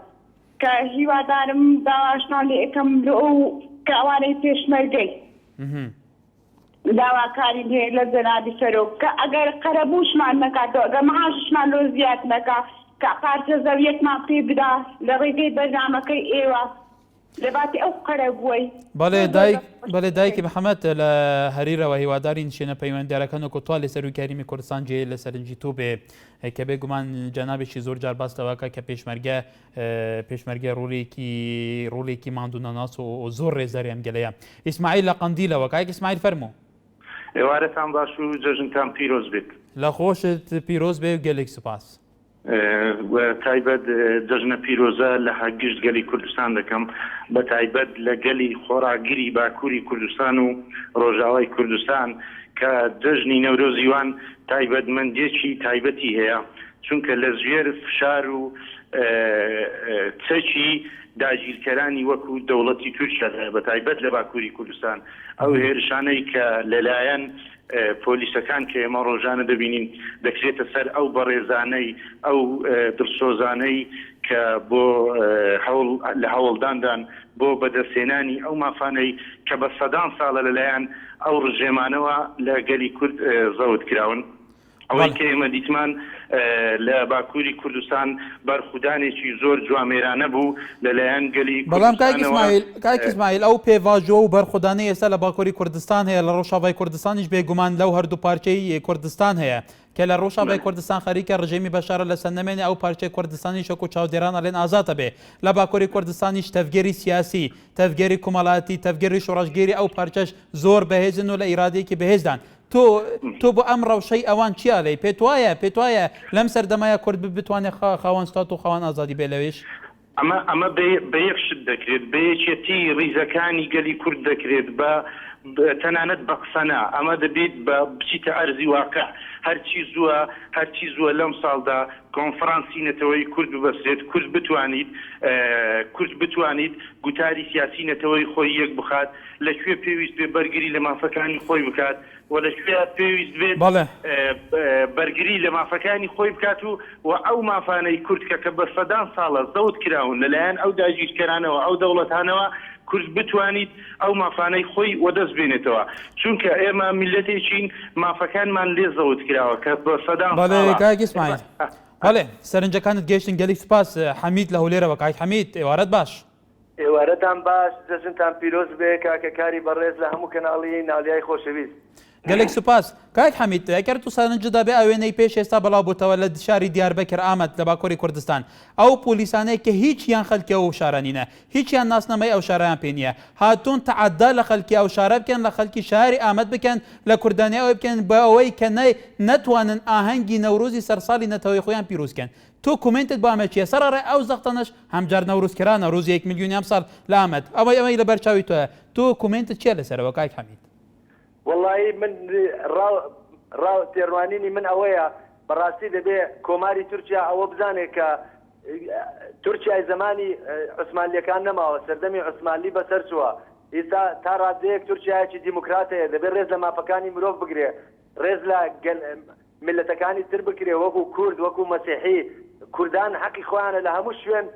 کە هیوادارم داواشنا لێ ئەەکەم لە ئەو کە ئەوانەی پێشمەرگەی داواکاری هەیە لە جەنابی سەرۆک کە ئەگەر قەرەبووشمان نەکاتەوە ئەگەر مەعاششمان لۆ زیاد نەکا کە پارچە زەویەکمان پێ بدا لە ڕێگەی بەرنامەکەی ئێوە لەباتی ئەو قەرەبووی بەڵێ دایکی محەممەد لە هەریرەوە هیواداری نشێنە پەیوەندیارەکان و کوتوا لە سەرروکاریمی کوردستان جێ لە سەرنجی تو بێ کە بێگومان جەنابێکی زۆر جار باستەوەکە کە پێشمەرگە ڕوولێکی ماندوونە ناس و زۆر ڕێزەریان گەلەیە ئیسماعیل لە قەندیلەوە کاک ئیسماعیل فەرموو ئێوارەتان باش و جەژنتان پیرۆز بێت لە خۆشت پیرۆز بێ و گەلێک سوپاس تایبەت جەژنە پیرۆزە لە هەگشت گەلی کوردستان دەکەم بە تایبەت لە گەلی خۆراگیری باکووری کوردستان و ڕۆژاوای کوردستان کە جەژنی نەورۆزیوان تایبەتمەندێکی تایبەتی هەیە چونکە لە ژێر فشار و چەکی داگیرکەرانی وەکو دەوڵەتی تورکیا بە تایبەت لە باکووری کوردستان ئەو هێرشانەی کە لەلایەن پۆلیسەکان کە ئێمە ڕۆژانە دەبینین دەکرێتە سەر ئەو بەڕێزانەی ئەو دڵسۆزانەی کە بۆ لە هەوڵداندان بۆ بەدەستێنانی ئەو مافانەی کە بە سەدان ساڵە لەلایەن ئەو ڕژێمانەوە لە گەلی کورد زەوت کراون ئەوەی کە ئێمە دیتمان لە باکووری کوردستان بەرخودانێکی زۆر جوامێرانە بوو لەلایەن گەلی بەڵام کاک ئیسماعیل ئەو پێواژۆ و بەرخودانەی ئێستا لە باکووری کوردستان هەیە لە ڕۆژاوای کوردستانیش بێگومان لەو هەردوو پارچەی کوردستان هەیە کە لە ڕۆژاوای کوردستان خەریکە ڕژێمی بەشارە لە سەردەمێنی ئەو پارچەی کوردستانی شەکو چاودێران ئەڵێن ئازاتە بێ لە باکووری کوردستانیش تەفگێری سیاسی تەفگێری کومەڵاتی تەفگێری شۆڕەشگێری ئەو پارچەش زۆر بەهێزن و لە ئیرادەیەکی بەهێزدان تۆ بۆ ئەم ڕەوشەی ئەوان چیا لێ پێت وایە لەم سەردەمایە کورد بتوانێت خاوەن ستات و خاوەن ئازادی بێ لەوێش ئەمە بە یەکشت دەکرێت بە یەکێتی ڕیزەکانی گەلی کورد دەکرێت بە تەنانەت بە قسەنا ئەمە دەبێت بە بچیتە ئەرزی واقع هەرچی زووە لەم ساڵدا کۆنفرانسی نەتەوەی کورد ببەسرێت کورد بتوانیت گوتاری سیاسی نەتەوەی خۆی یەک بخات لەکوێ پێویست بێ بەرگری لە مافەکانی خۆی بکات و لەکوێ پێویست بێت بەرگری لە مافەکانی خۆی بکات و ئەو مافانەی کورد کە بە سەدان ساڵە زەوت کراون لەلایەن ئەو داگیرکەرانەوە ئەو دەوڵەتانەوە کورد بتوانیت ئەو مافانەی خۆی وەدەست بێنێتەوە چونکە ئێمە میلەتێکین مافەکانمان لێ زەوت کراوە کە بە سەدان بەڵێ سەرنجەکانت گەیشتن گەلێک سوپاس حەمید لە هەولێرەوە کاک حەمید ئێوارەت باش ئێوارەتان باش دەستتان پیرۆز بێ کاکەکاری بەڕێز لە هەموو کەناڵی نالیای خۆشەویست گەلێک سوپاس کاک حەمید ئەگەر تو سەرنجدا بێ ئەوێنەی پێش ئێستا بەڵاو بووتەوە لە شاری دیاربەکر ئامەد لە باکووری کوردستان ئەو پۆلیسانەیە کە هیچیان خەڵکی ئەو شارانینە هیچیان ناسنەمەی ئەو شارەیان پێ نییە هاتوون تەعەدا لە خەڵکی ئەو شارە بکەن لە خەڵکی شاری ئامەد بکەن لە کوردانی ئەوەی بکەن بە ئەوەی کە نەتوانن ئاهەنگی نەورۆزی سەرساڵی نەتەوەی خۆیان پیرۆزکەن تو کومنتت بۆ ئەمە چیە سەرڕێ ئەو زەختەنەش هەمجار نەورۆزکرانە ڕۆژی 1 ملیۆنیان ساڵ لە ئامەد ئەمەی لە بەرچاوی تۆە تو کومنتت چیە لەسەرەوە کاک حەمید والله من ڕاو تێڕوانینی من ئەوەیە بەڕاستی دەبێ کۆماری تورکیا ئەوە بزانێت کە تورکیای زمانی عوسمانلیەکان نەماوە سەردەمی عوسمانلی بەسەر چووە ئێستا تا ڕادەیەک تورکیایەکی دیموکراتەیە دەبێت ڕێز لە مافەکانی مرۆڤ بگرێ ڕێز لە ملەتەکانی تر بکرێ وەکو کورد وەکو مەسیحی کوردان حەقی خۆیانە لە هەموو شوێن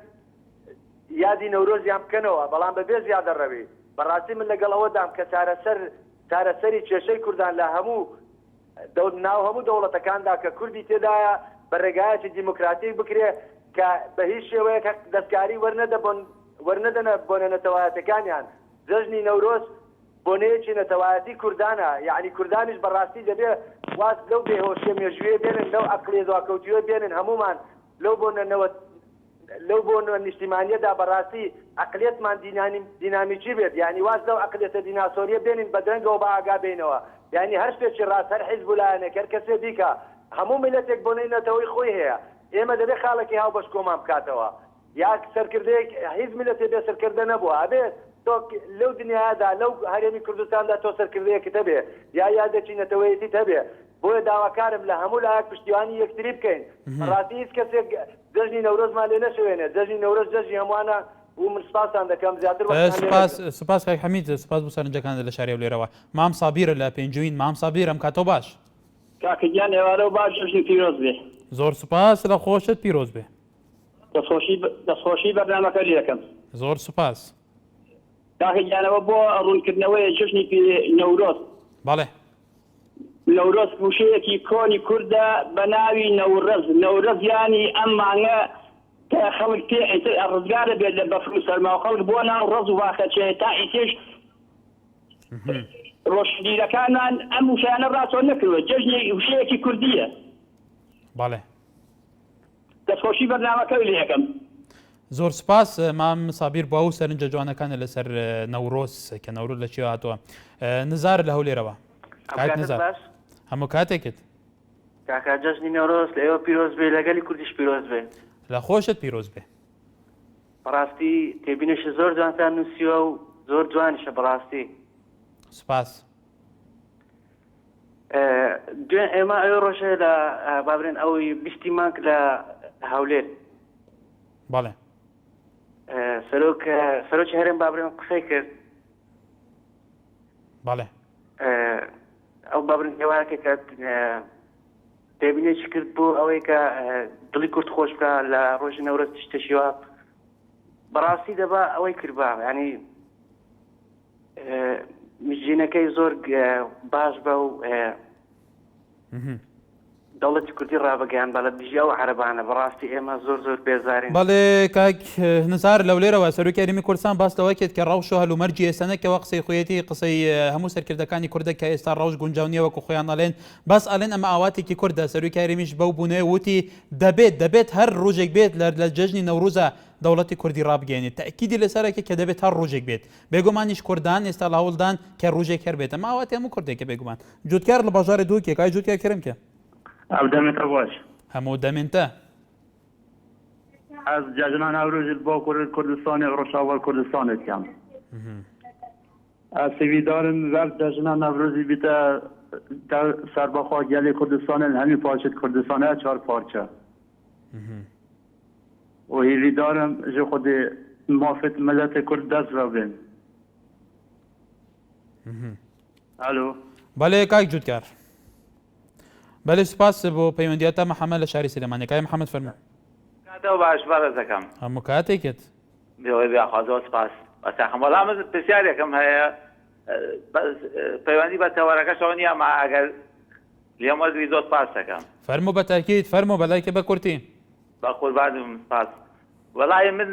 یادی نەورۆزیان بکەنەوە بەڵام بەبێ زیادە ڕەوی بەڕاستی من لەگەڵ ئەوەدام کە چارەسەری کێشەی کوردان لە هەموو ناو هەموو دەوڵەتەکاندا کە کوردی تێدایە بە ڕێگایەکی دیموکراتیک بکرێ کە بە هیچ شێوەیەک دەستکاری وەرنەدەنە بۆنە نەتەوایەتەکانیان جەژنی نەورۆز بۆنەیەکی نەتەوایەتی کوردانە یعنی کوردانیش بەڕاستی دەبێ واز لەو بێهۆشیە مێژوێ بێنن لەو عەقڵیە دواکەوتیوە بێنن هەمومان لەو بۆ نیشتیمانیەدا بەڕاستی عەقڵیەتمان دینامیکی بێت یعنی واز لەو عەقڵیەتە دیناسۆریە بێنین بە دەنگەوە بە ئاگا بێنەوە یعنی هەر شتێکی ڕاست هەر حیزب لایەنێک هەر کەسێ بیکە هەموو میلەتێک بۆنەی نەتەوەی خۆی هەیە ئێمە دەبێت خاڵێکی هاو بەش کۆمان بکاتەوە یاک سەرکردەیەک هیچ میلەتێ بێ سەرکردە نەبووە ئەبێت تۆ لەو دنیادا لەو هەرێمی کوردستاندا تۆ سەرکردەیەکت هەبێ یا یادێکی نەتەوەیەتیت هەبێ بۆیە داواکارم لە هەموو لایەک پشتیوانی یەکتری بکەین ڕاستی هیچ کەسێک جەژنی نەورۆزمان لێ نەشوێنێ جەژنی نەورۆز جەژنی هەمووانە و من سپاسان دەکەم زیاتر سپاس کاک حەمید سپاس بۆ سەرنجەکانت لە شاری هەولێرەوە مام سابیرە لە پێنجوین مام سابیر ئەم کاتۆ باش کاکەگیان ئێوارە و باش جەژنی پیرۆز بێ زۆر سپاس لە خۆشت پیرۆز بێ دەستخۆشی بەرنامەکە لێ دەکەم زۆر سپاس کاکەگیانەوە بۆ ڕوونکردنەوەی جەژنی نەورۆز بەڵێ نەورۆز وشەیەکی کۆنی کووردە بە ناوی نەورەز ینی ئەم مانگە کە خەڵک پێ ڕزگارە بێت لە بەفر و سەرما و خەڵک بۆ ناو ڕەز و واخەچێ تا ئیتێش ڕۆژدیرەکانمان ئەم وشانە ڕاستۆ نەکردوە جەژنی وشەیەکی کوردیە بەڵێ دەستخۆشی بەرنامەکە لێ یەکەم زۆر سپاس مام سابیر بۆ ئەو سەرنجە جوانەکانە لەسەر نەورۆز کە نەورۆز لە چێ هاتووە نزار لە هەولێرەوە هەموو کاتێکت کاکا جەژنی نەورۆز لە ئێوە پیرۆز بێ لەگەلی کوردیش پیرۆز بێ لە خۆشت پیرۆز بێ بەڕاستی تێبینێکی زۆر جوانتان نووسیوە و زۆر جوانیشە بەڕاستی سپاس دوێن ئێمە ئەوێ ڕۆژێ لە بابرێن ئەوەی بیستی مانگ لە هەولێر بەڵێ سەرۆکی هەرێم بابرێن قسەی کرد بەڵێ ئەو بابرن هێوارەکە کە تێبینێکی کرد بۆ ئەوەی کە دڵی کورد خۆش بکە لە ڕۆژی نەورۆز تشتەشیوە بەڕاستی دەبا ئەوەی کردبا ینی مژینەکەی زۆر باش بە و دەوڵەتی کوردی ڕابگەیان بە لە دژی ئەو عەرەبانە بەڕاستی ئێمە زۆر بێزارین بەڵێ کاک نزار لەولێرەوە سەرۆکی هەرێمی کوردستان باس لەوە کرد کە ڕەوش و هەلومەرجی ئێستانەکەوە قسەی خۆیەتی قسەی هەموو سەرکردەکانی کوردە کە ئێستا ڕەوش گونجاو نییە وەکو خۆیان ئەڵێن بەس ئەڵێن ئەمە ئاواتێکی کوردە سەرۆکی هەرێمیش بەو بوونێ وتی دەبێت هەر ڕۆژێک بێت لە جەژنی نەورۆزە دەوڵەتی کوردی ڕابگەێنێت تاکیدی لەسەرەکە کە دەبێت هەر ڕۆژێک بێت بێگومانیش کوردان ئێستا لە هەوڵدان کە ڕۆژێک هەر بێت ئەمە ئاواتی هەموو کوردێکە بێگومان جوتکار لە باژارێ دووکێک ئای جوتکار کرم کە ئەو دەمێتە باش هەموو دەمێنتە ئەس جەژنان نەورۆزت بۆ کوردستانی ڕۆژاوای کوردستانێتیان سویدارم ور جەژنان نەورۆزی بیتە سەربەخوا گەلێ کوردستانن هەمی پارچەت کوردستانە چهار پارچە و هیویدارم ji xwedê mafet milletê Kurd dest ve bên. Alo. بەڵێ کاک جوتکار بەڵێ سوپاس بۆ پەیوەندیاتە محەممەد لە شاری سلێمانی کای محەممەد فەرموو کاتەوە باش بەڕێزەکەم هەموو کاتێکت بێەوەی بیاخوازەوە سپاس بەساخم وەڵام پرسیارێکم هەیە پەیوەندی بە تەوەرەکەشەوە نییە ما ئەگەر لێم وەرگری زۆر سپاس دەکەم فەرموو بە تاکید فەرموو بەلایکە بە کورتی بە قوربانم سپاس وەڵای من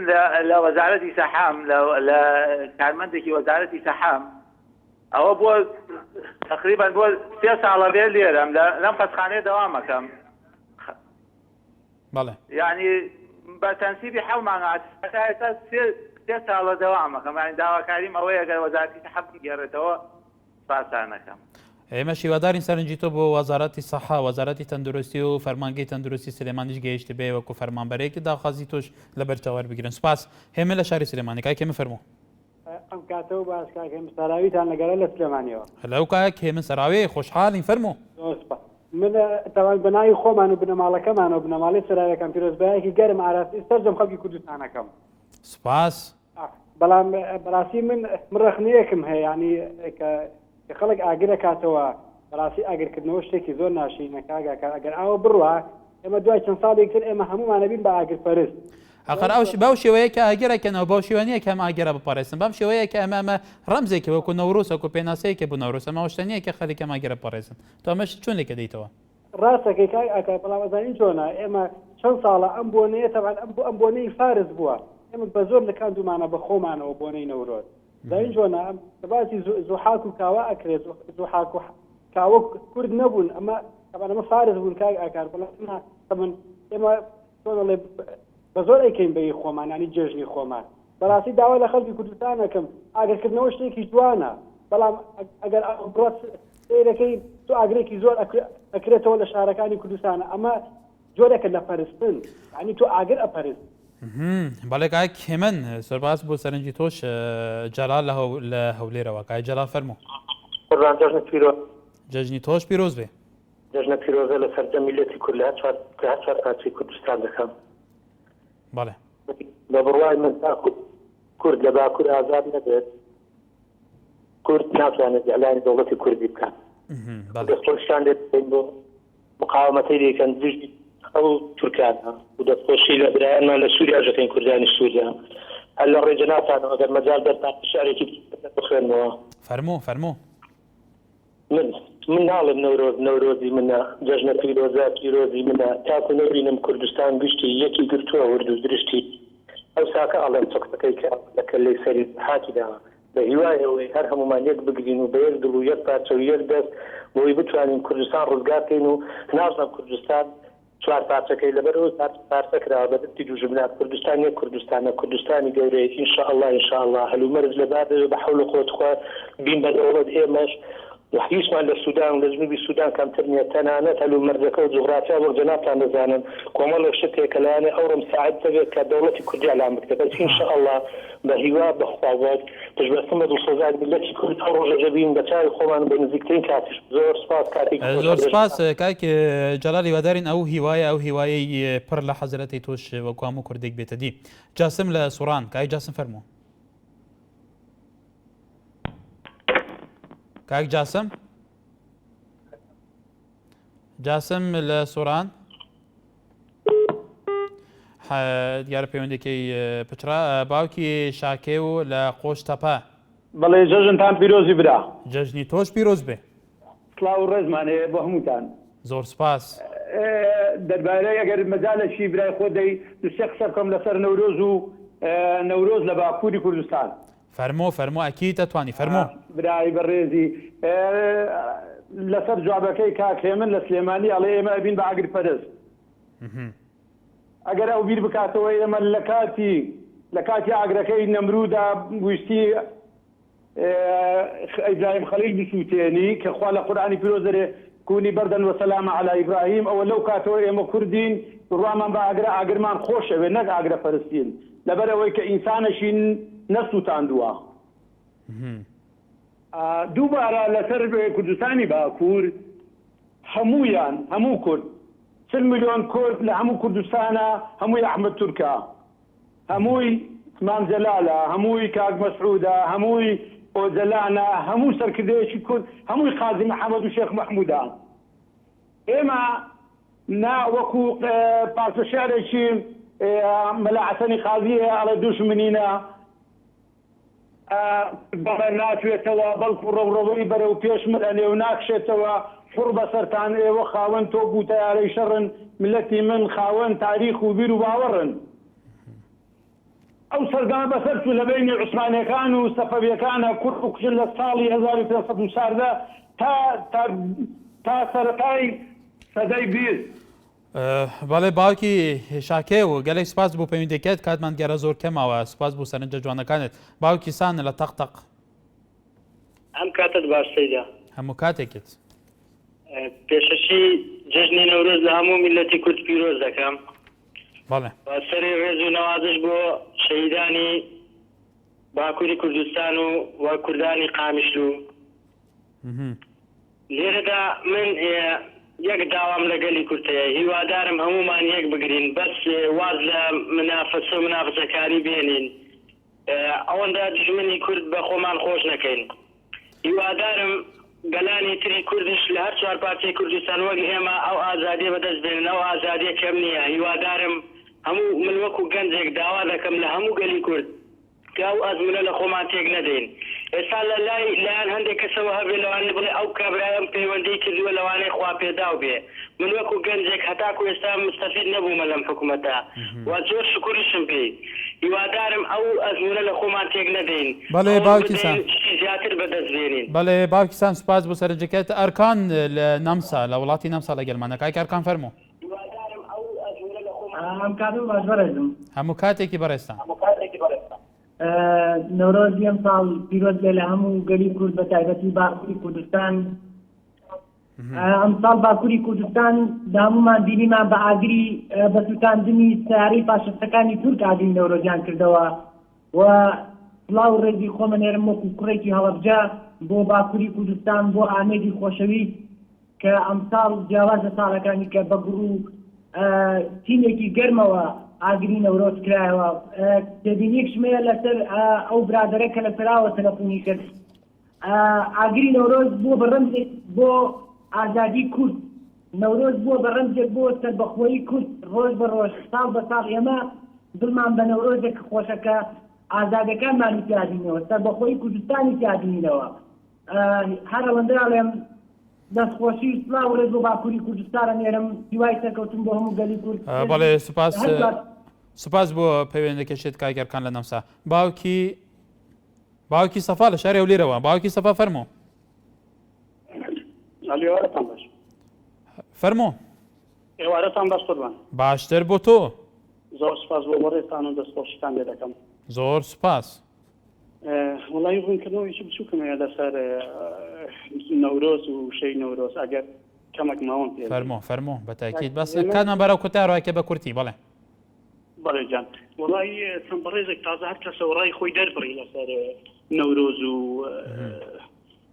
لە وەزارەتی سەحام لە کارمەندێکی وەزارەتی سەحام ئەوە بۆ تقریبان بۆ 3 ساڵە بێ لێرەم لەم قەسخانەیە دەوامەکەم بەڵێ یعنی بە تەنسیبی 7 مانگە تا 3 ساڵە دەوامەکەم یعنی داواکاریم ئەوەیە ئەگەر وەزارەتی سەحام گێڕێتەوە سپاسانەکەم ئێمە شیوادارین سەرنجی تۆ بۆ وەزارەتی سەحا وەزارەتی تەندروستی و فەرمانگەی تەندروستی سلێمانیش گەیشت بێ وەکو فەرمانبەرێکی داخوازی تۆش لە بەرچاوەر بگرن سپاس هێمە لە شاری سلێمانی کاک هێمن فەرموو ئەم کاتەوە باش کاک هێمن سەراویتان لەگەڵە لە سلێمانیەوە هەلو کاک هێمن سەراوێ خۆشحاڵین فەرموو من تەوان بەناوی خۆمان و بنەماڵەکەمان و بنەماڵی سەراویەکەم پیرۆزبایەکی گەرم ئاراستی سەرجەم خەڵکی کوردستانەکەم سپاس بەڵام بەڕاستی من ڕخنەیەکم هەیە ینی کە خەڵک ئاگرە کاتەوە بەڕاستی ئاگرکردنەوە شتێکی زۆر ناشینە کاگاکە ئەگەر ئاوە بڕوە ئێمە دوای چەند ساڵێکتر ئێمە هەمومانە بین بە ئاگرپەرست ئەقەر باو شێوەیە کە ئاگەرەکەنەوە باو شێوانیە کە ئەمە ئاگەرە بپارێزن بەم شێوەیە کە ئەمە ڕەمزێکی وەکو نەوروس وەکو پێناسەیەکی بوو نەوروس ئەمە شتەنیە کە خەڵک ئەمە ئاگەرە بپارێزن تۆ ئەمەش چۆن لێکە دەیتەوە ڕاستەکەی کاک ئاکا بەڵام ئەزانین چۆنە ئێمە چەند ساڵە ئەم بۆنەیە تەبعەن ئەم بۆنەی فارس بووە ئێمە بە زۆر لە کاندومانە بە خۆمانەوە بۆنەی نەورۆز زانین چۆنە باسی زوحاک و کاوا ئەکرێت زوحاک و کاوە کورد نەبوون ئەمە فارس بوون کاک ئاکار بەڵام ئێمە چۆنڵێ بە زۆر ئەیکەین بەی خۆمان ینی جێژنی خۆمان بەڕاستی داوا لە خەڵکی کوردستانەکەم ئاگرکردنەوە شتێکی جوانە بەڵام ئەگەر بڕات سیرەکەی تۆ ئاگرێکی زۆر ئەکرێتەوە لە شارەکانی کوردستانە ئەمە جۆرێکە لە پەرستن ینی تۆ ئاگر ئەپەرست بەڵێ کاک هێمن سەرباز بۆ سەرنجی تۆش جەلال لە هەولێرەوە کای جەلال فەرموو جەژنی تۆش پیرۆز بێ جەژنە پیرۆزە لە سەردە میلەتی کورد لە هەر چوار پارچەی کوردستان دەکەم بەڵێ بە بڕوای من کورد لە باکوور ئازاد نەبێت کورد ناتوانێت ئەلانی دەوڵەتی کوردی بکات دەستخۆشیان لێ بۆ مقاومەتەی دەکەن دژی ئەو تورکانە و دەستخۆشی لە برایانمان لە سووریا ژەکەین کوردانی سووریا هەر لە ڕێجە ناتانەوە ئەگەر مەجال دەرتان شارێکی بخوێنەوە فەرموو من ناڵم نەورۆزی منە جەژنە پیرۆزی منە تاکو نەبینم کوردستان گشتی یەکی گرتووە ورد و درشتی ئەو ساکە ئاڵێم چۆکتەکەی کە لەکە لەی سەری حاکیداوە بە هیوایەوەی هەر هەمومان یەک بگرین و بە یەک دڵ و یەک پارچە و یەک دەست بۆی بتوانین کوردستان ڕزگار بکەین و نازانم کوردستان چوار پارچەکەی لەبەرەوە پارچە کراوە بە دەستی دووژمنات کوردستان یەک کوردستانە کوردستانی گەورەیەکی ئینشاءالله هەلومەرج لەبار بە حەول و قووەتخوا بین بە دەوڵەت ئێمەش وحیشمان لە سوودان و لە جنوبی سوودان کەمتر نییە تەنانەت هەلومەرجەکە و جوغرافیا وەک جەنابتان دەزانن کۆمەڵێک شتێکە لەیانێ ئەوڕۆ مساعد دەبێت کە دەوڵەتی کوردی ئەلان بکرێت بەس ئینشاءالله بە هیوا بەخواوات پشبەستمە دڵسۆزای میلەتی کورد ئەو ڕۆژە دەبین بە چاوی خۆمان بە نزیکترین کاتیش زۆر سپاس کاتێک زۆر سپاس کاک جەلال هیوادارین ئەو هیوایەی پڕ لە حەزرەتی تۆش وەکو هەموو کوردێک بێتە دی جاسم لە سوڕان کای جاسم فەرموو کاک جاسم لە سوڕان دیارە پەیوەندێکی پچرا باوکی شاکێ و لە قۆشتەپە بەڵێ جەژنتان پیرۆزی برا جەژنی تۆش پیرۆز بێ سڵاو و ڕێزمانەیە بۆ هەمووتان زۆر سپاس دەربارەی ئەگەر مەجالێکی برای خۆ دەی دوسێ قسە بکەم لەسەر نەورۆز و نەورۆز لە باکووری کوردستان فەرموو ئەکی دەتوانی فەرموو برای بەڕێزی لەسەر جوابەکەی کاک هێمن لە سلێمانی ئەڵێ ئێمە ئەبین بە ئاگرپەرست ئەگەر ئەو بیر بکاتەوە ئێمە لە کاتی ئاگرەکەی نەمرودا ویستی ئیبراهیم خەلیل بسووتێنی کە خوا لە قورئانی پیرۆز دەرێ کونی بەردەن وەسەلامە عەلا ئیبراهیم ئەوە لەو کاتەوە ئێمە کوردین ڕوامان بە ئاگرمان خۆشەوێ نەک ئاگرەپەرستین لەبەرەوەی کە ئینسانەشین نەسووتاندووە دووبارە لەسەر کوردستانی باکوور هەموو کورد 40 ملیۆن کورد لە هەموو کوردستانە هەمووی ئەحمەد تورکە هەمووی مام جەلالە هەمووی کاک مەسعودە هەمووی ئۆجەلانە هەموو سەرکردەیەکی کورد هەمووی قازی محەممەد و شێخ مەحموودان ئێمە وەکو پاسەشارێکی مەلا حەسەنی قازیە ئەڵێ دوژمنینە بەڵێ ناچێتەوە بەڵکو ڕەوڕەوەی بەرەو پێشمر ئەلێ و ناکشێتەوە حڕ بەسەرتان ئێوە خاوەن تۆ بوو تەیارەی شەڕن ملەتی من خاوەن تاریخ و بیر و باوەڕن ئەو سەردان بەسەر چوو لە بینی عوسمانیەکان و سەفەویەکانە کورد و کوشن لە ساڵی 1514 تا سەرەتای سەدەی 20 بەڵێ باوکی شاکێ و گەلێک سپاس بۆ پەیوەندیەکەت کاتمان گەرە زۆر کەماوە سپاس بۆ سەرنجە جوانەکانت باوکی سانە لە تەقتەق ئەم کاتت باشتەیدا هەموو کاتێکت پێشەشی جژنی نەورۆز لە هەموو میلەتی کورد پیرۆز دەکەم بەڵێ سەری ڕێز و نەوازش بۆ شەهیدانی باکووری کوردستان و کوردانی قامیشلو لێرەدا من یەک داوام لەگەلی کورتەیە هیوادارم هەمومان یەک بگرین بەس واز لە منافەسە و منافەسەکاری بێنین ئەوەندا دژمنی کورد بە خۆمان خۆش نەکەین هیوادارم گەلانی تری کوردش لە هەر چوار پارچەی کوردستان وەک ئێمە ئەو ئازادیە بەدەست بێنن ئەو ئازادیە کەم نییە هیوادارم هەموو من وەکو گەنجێک داوا دەکەم لە هەموو گەلی کورد کە ئەو ئەزمونە لە خۆمان تێک نەدەین ئێستا لە لایەن هەندێک کەسەوە هەبێ لەوانێ بڵێ ئەو کابرایم پەیوەندی کردووە لەوانەیە خوا پێداو بێ من وەکو گەنجێک هەتاکو ئێستا مستەفید نەبوومە لەم حکوومەتە وا زۆر شکوریشم پێی هیوادارم ئەو ئەزمونە لە خۆمان تێک نەدەین بەڵێ باوکیسان زیاتر بەدەست بێنین بەڵێ باوکیسان سپاس بۆ سەرنجەکەت ئەرکان لە نەمسا لە وڵاتی نەمسا لە گەلمانەکە ئەرکان فەرموو ئەم کاتم باش بەڕێزم هەموو کاتێکی بەڕێستان نەورۆزی ئەم ساڵ پیرۆز بێ لە هەموو گەلی کورد بە تایبەتی باکووری کوردستان ئەم ساڵ باکووری کوردستان دا هەمومان بینیمان بە ئاگری بە سووتاندنی سیارەی پاشەستەکانی تورک ئاگری نەورۆزیان کردەوە و سڵاو ڕێزی خۆمە نێرم وەکو کوڕێکی هەڵەبجە بۆ باکووری کوردستان بۆ ئامێدی خۆشەویست کە ئەم ساڵ جیاواز لە ساڵەکانی کە بە گوڕ و تیمێکی گەرمەوە ئاگری نەورۆز کرایەوە دەبینیەک شمەیە لەسەر ئەو برادەرە کە لە سەراوە تەلەفۆنی کرد ئاگری نەورۆز بۆ بەڕەمزێک بۆ ئازادی کورد نەورۆز بۆ بەڕەمزێک بۆ سەربەخۆیی کورد ڕۆژ بە ڕۆژ ساڵ بە ساڵ ئێمە دڵمان بە نەورۆزێک خۆشەکە ئازادەکانمانی تیادینەوە سەربەخۆیی کوردستانی تیادینەوە هەر ئەوەندەڵێم دەستخۆشی سڵاو ڕێز بۆ باکووری کوردستانە نێرم دیوای سەرکەوتن بۆ هەموو گەلی کورد بەڵێ سوپاس بۆ پەیوەندەکەشێت کاگەرکان لە نەمسا باوکی سەفا لە شاری هەولێرەوە باوکی سەفا فەرموو فەرموو ئێوارەتان باش قوربان باشتر بۆ تۆ زۆر سپاس بۆ بەڕێستان و دەستخۆشتان لێ دەکەم زۆر سپاس وڵی ڕوونکردنەوەیکی بچووکمەیە لەسەر نەورۆز و شەی نەورۆز ئەگەر کەمێک ماوەم پێ فەرموو بە تاکید بەس کاتمان بەرەو کوتاڕواکە بە کورتی بەڵێ بەڵێ جان وڵی چەند بەڕێزێک تازە هەر کەسە ڕای خۆی دەربڕی لەسەر نەورۆز و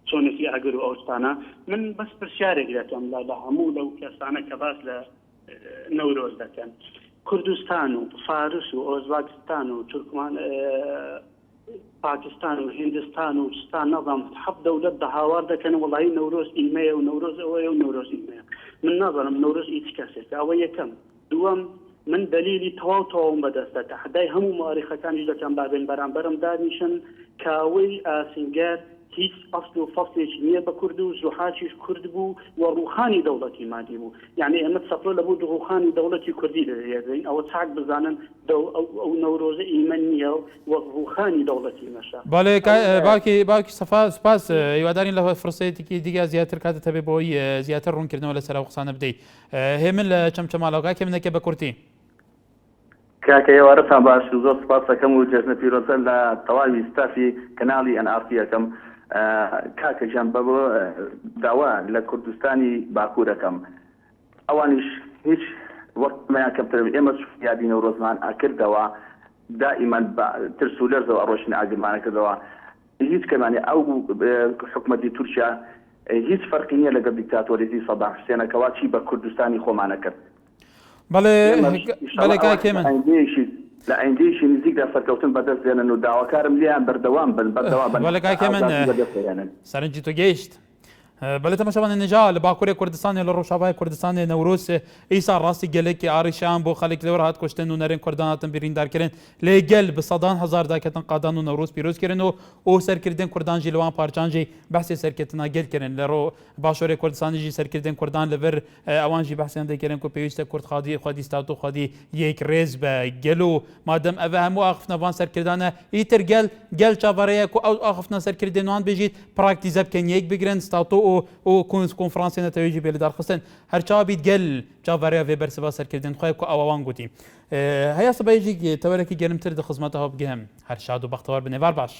چۆنەتی ئەگەر و ئەوستانە من بەس پرسیارێک دەکەم لە هەموو لەو کەسانە کە باس لە نەورۆز دەکەن کوردستان و فارس و ئۆزباکستان و تورکمان پاکستان و هندستان و ستان نەظام حەب دەولەت بە هاوار دەکەن وڵی نەورۆز ئیلمەیە و نەورۆز ئەوەیە و نەورۆز ئیلمەیە من ناظرم نەورۆز هیچ کەسێک ئەوە یەکەم دووەم من دلیلی تەواو تەواوم بەدەستە تەحدای هەموو مؤرخەکانیش دەکەم بابێن بەرامبەرم دانیشن کاوەی ئاسینگەر هیچ ئەسڵ و فەسڵێکی نییە بە کورد و زوحاچیش کورد بوو و ڕوخانی دەوڵەتی مادی بوو یعنی ئێمە سەفرە لە بوو ڕوخانی دەوڵەتی کوردی دەدەین ئەوە چاک بزانن ئەو نەورۆزە ئیمەن نییە و ڕوخانی دەوڵەتی مەشە بەڵێ باوکی سەفا سپاس هیوادارین لە فرسەیەکی دیگە زیاتر کاتت هەبێ بۆی زیاتر ڕوونکردنەوە لەسەر ئەو قسانە بدەیت هێ من لە چەمچەماڵەوەکە منەکە بە کورتی کاکە ئێوارەتان باش و زۆر سپاس دەکەم و جەژنە پیرۆزە لە تەواوی ستافی کەناڵی NRT یەکەم کاکە گیان بە بۆ داوا لە کوردستانی باکوورەکەم ئەوانیش هیچ وەختمەیان کەمتر ئێمە یادی نەورۆزمان ئاکردەوە دائیمەن ترس و لەرزەوە ئەڕۆشتنی ئاگرمانەکردەوە هیچ کەمانێ ئەو حکومەتی تورکیا هیچ فەرقی نییە لەگەڵ دیکتاتۆریزی سەدام حوسێنەکەوا چی بە کوردستانی خۆمانە کرد بەڵێ کاکێ من لە ئەیندیشی نزیکدا سەرکەوتن بەدەست دێنن و داواکارم لیان بەردەوام بن بەردەوام بن وەلە کاکە من سەرنجی تۆ گەیشت بەڵێ تەماشاوان نێجا لە باکووری کوردستانی لە ڕۆژاوای کوردستانی نەورۆز ئیسا ڕاستی گەلێکی ئاریشیان بۆ خەڵک لەوە هات کوشتن و نەرێن کوردان هاتن بریندارکردن لێگەل بە سەدان هەزار داکەتن قادان و نەورۆز پیرۆزکردن و ئەو سەرکردن کوردانجی لەوان پارچانجی بەحسی سەرکردنا گەلکردن لە ڕۆ باشووری کوردستانیژی سەرکردن کوردان لەبەر ئەوانجی بەحسیان دەکردن و پێویستە کورد خودی ستات و خودی یەک ڕێز بە گەل و مادەم ئەوە هەموو ئاخفنەوان سەرکردانە ئیتر گەل چاوەڕەیە و ئەو ئاخفنە سەرکردنوان بێژیت پراکتیزە بکەن یەک بگرن ستاتۆ و کنفرانسی نەتەوێژی بێ لەدار خستن هەرچاو بیت گەل چاوەڕەیە وێ بەرسەبا سەرکردن خۆی و ئەوەوان گوتی هەیە سبەیەکی تەوەرەکی گەرمتر دە خزمەتەوە بگەم هەر شاد و بەختەوار بنێوار باش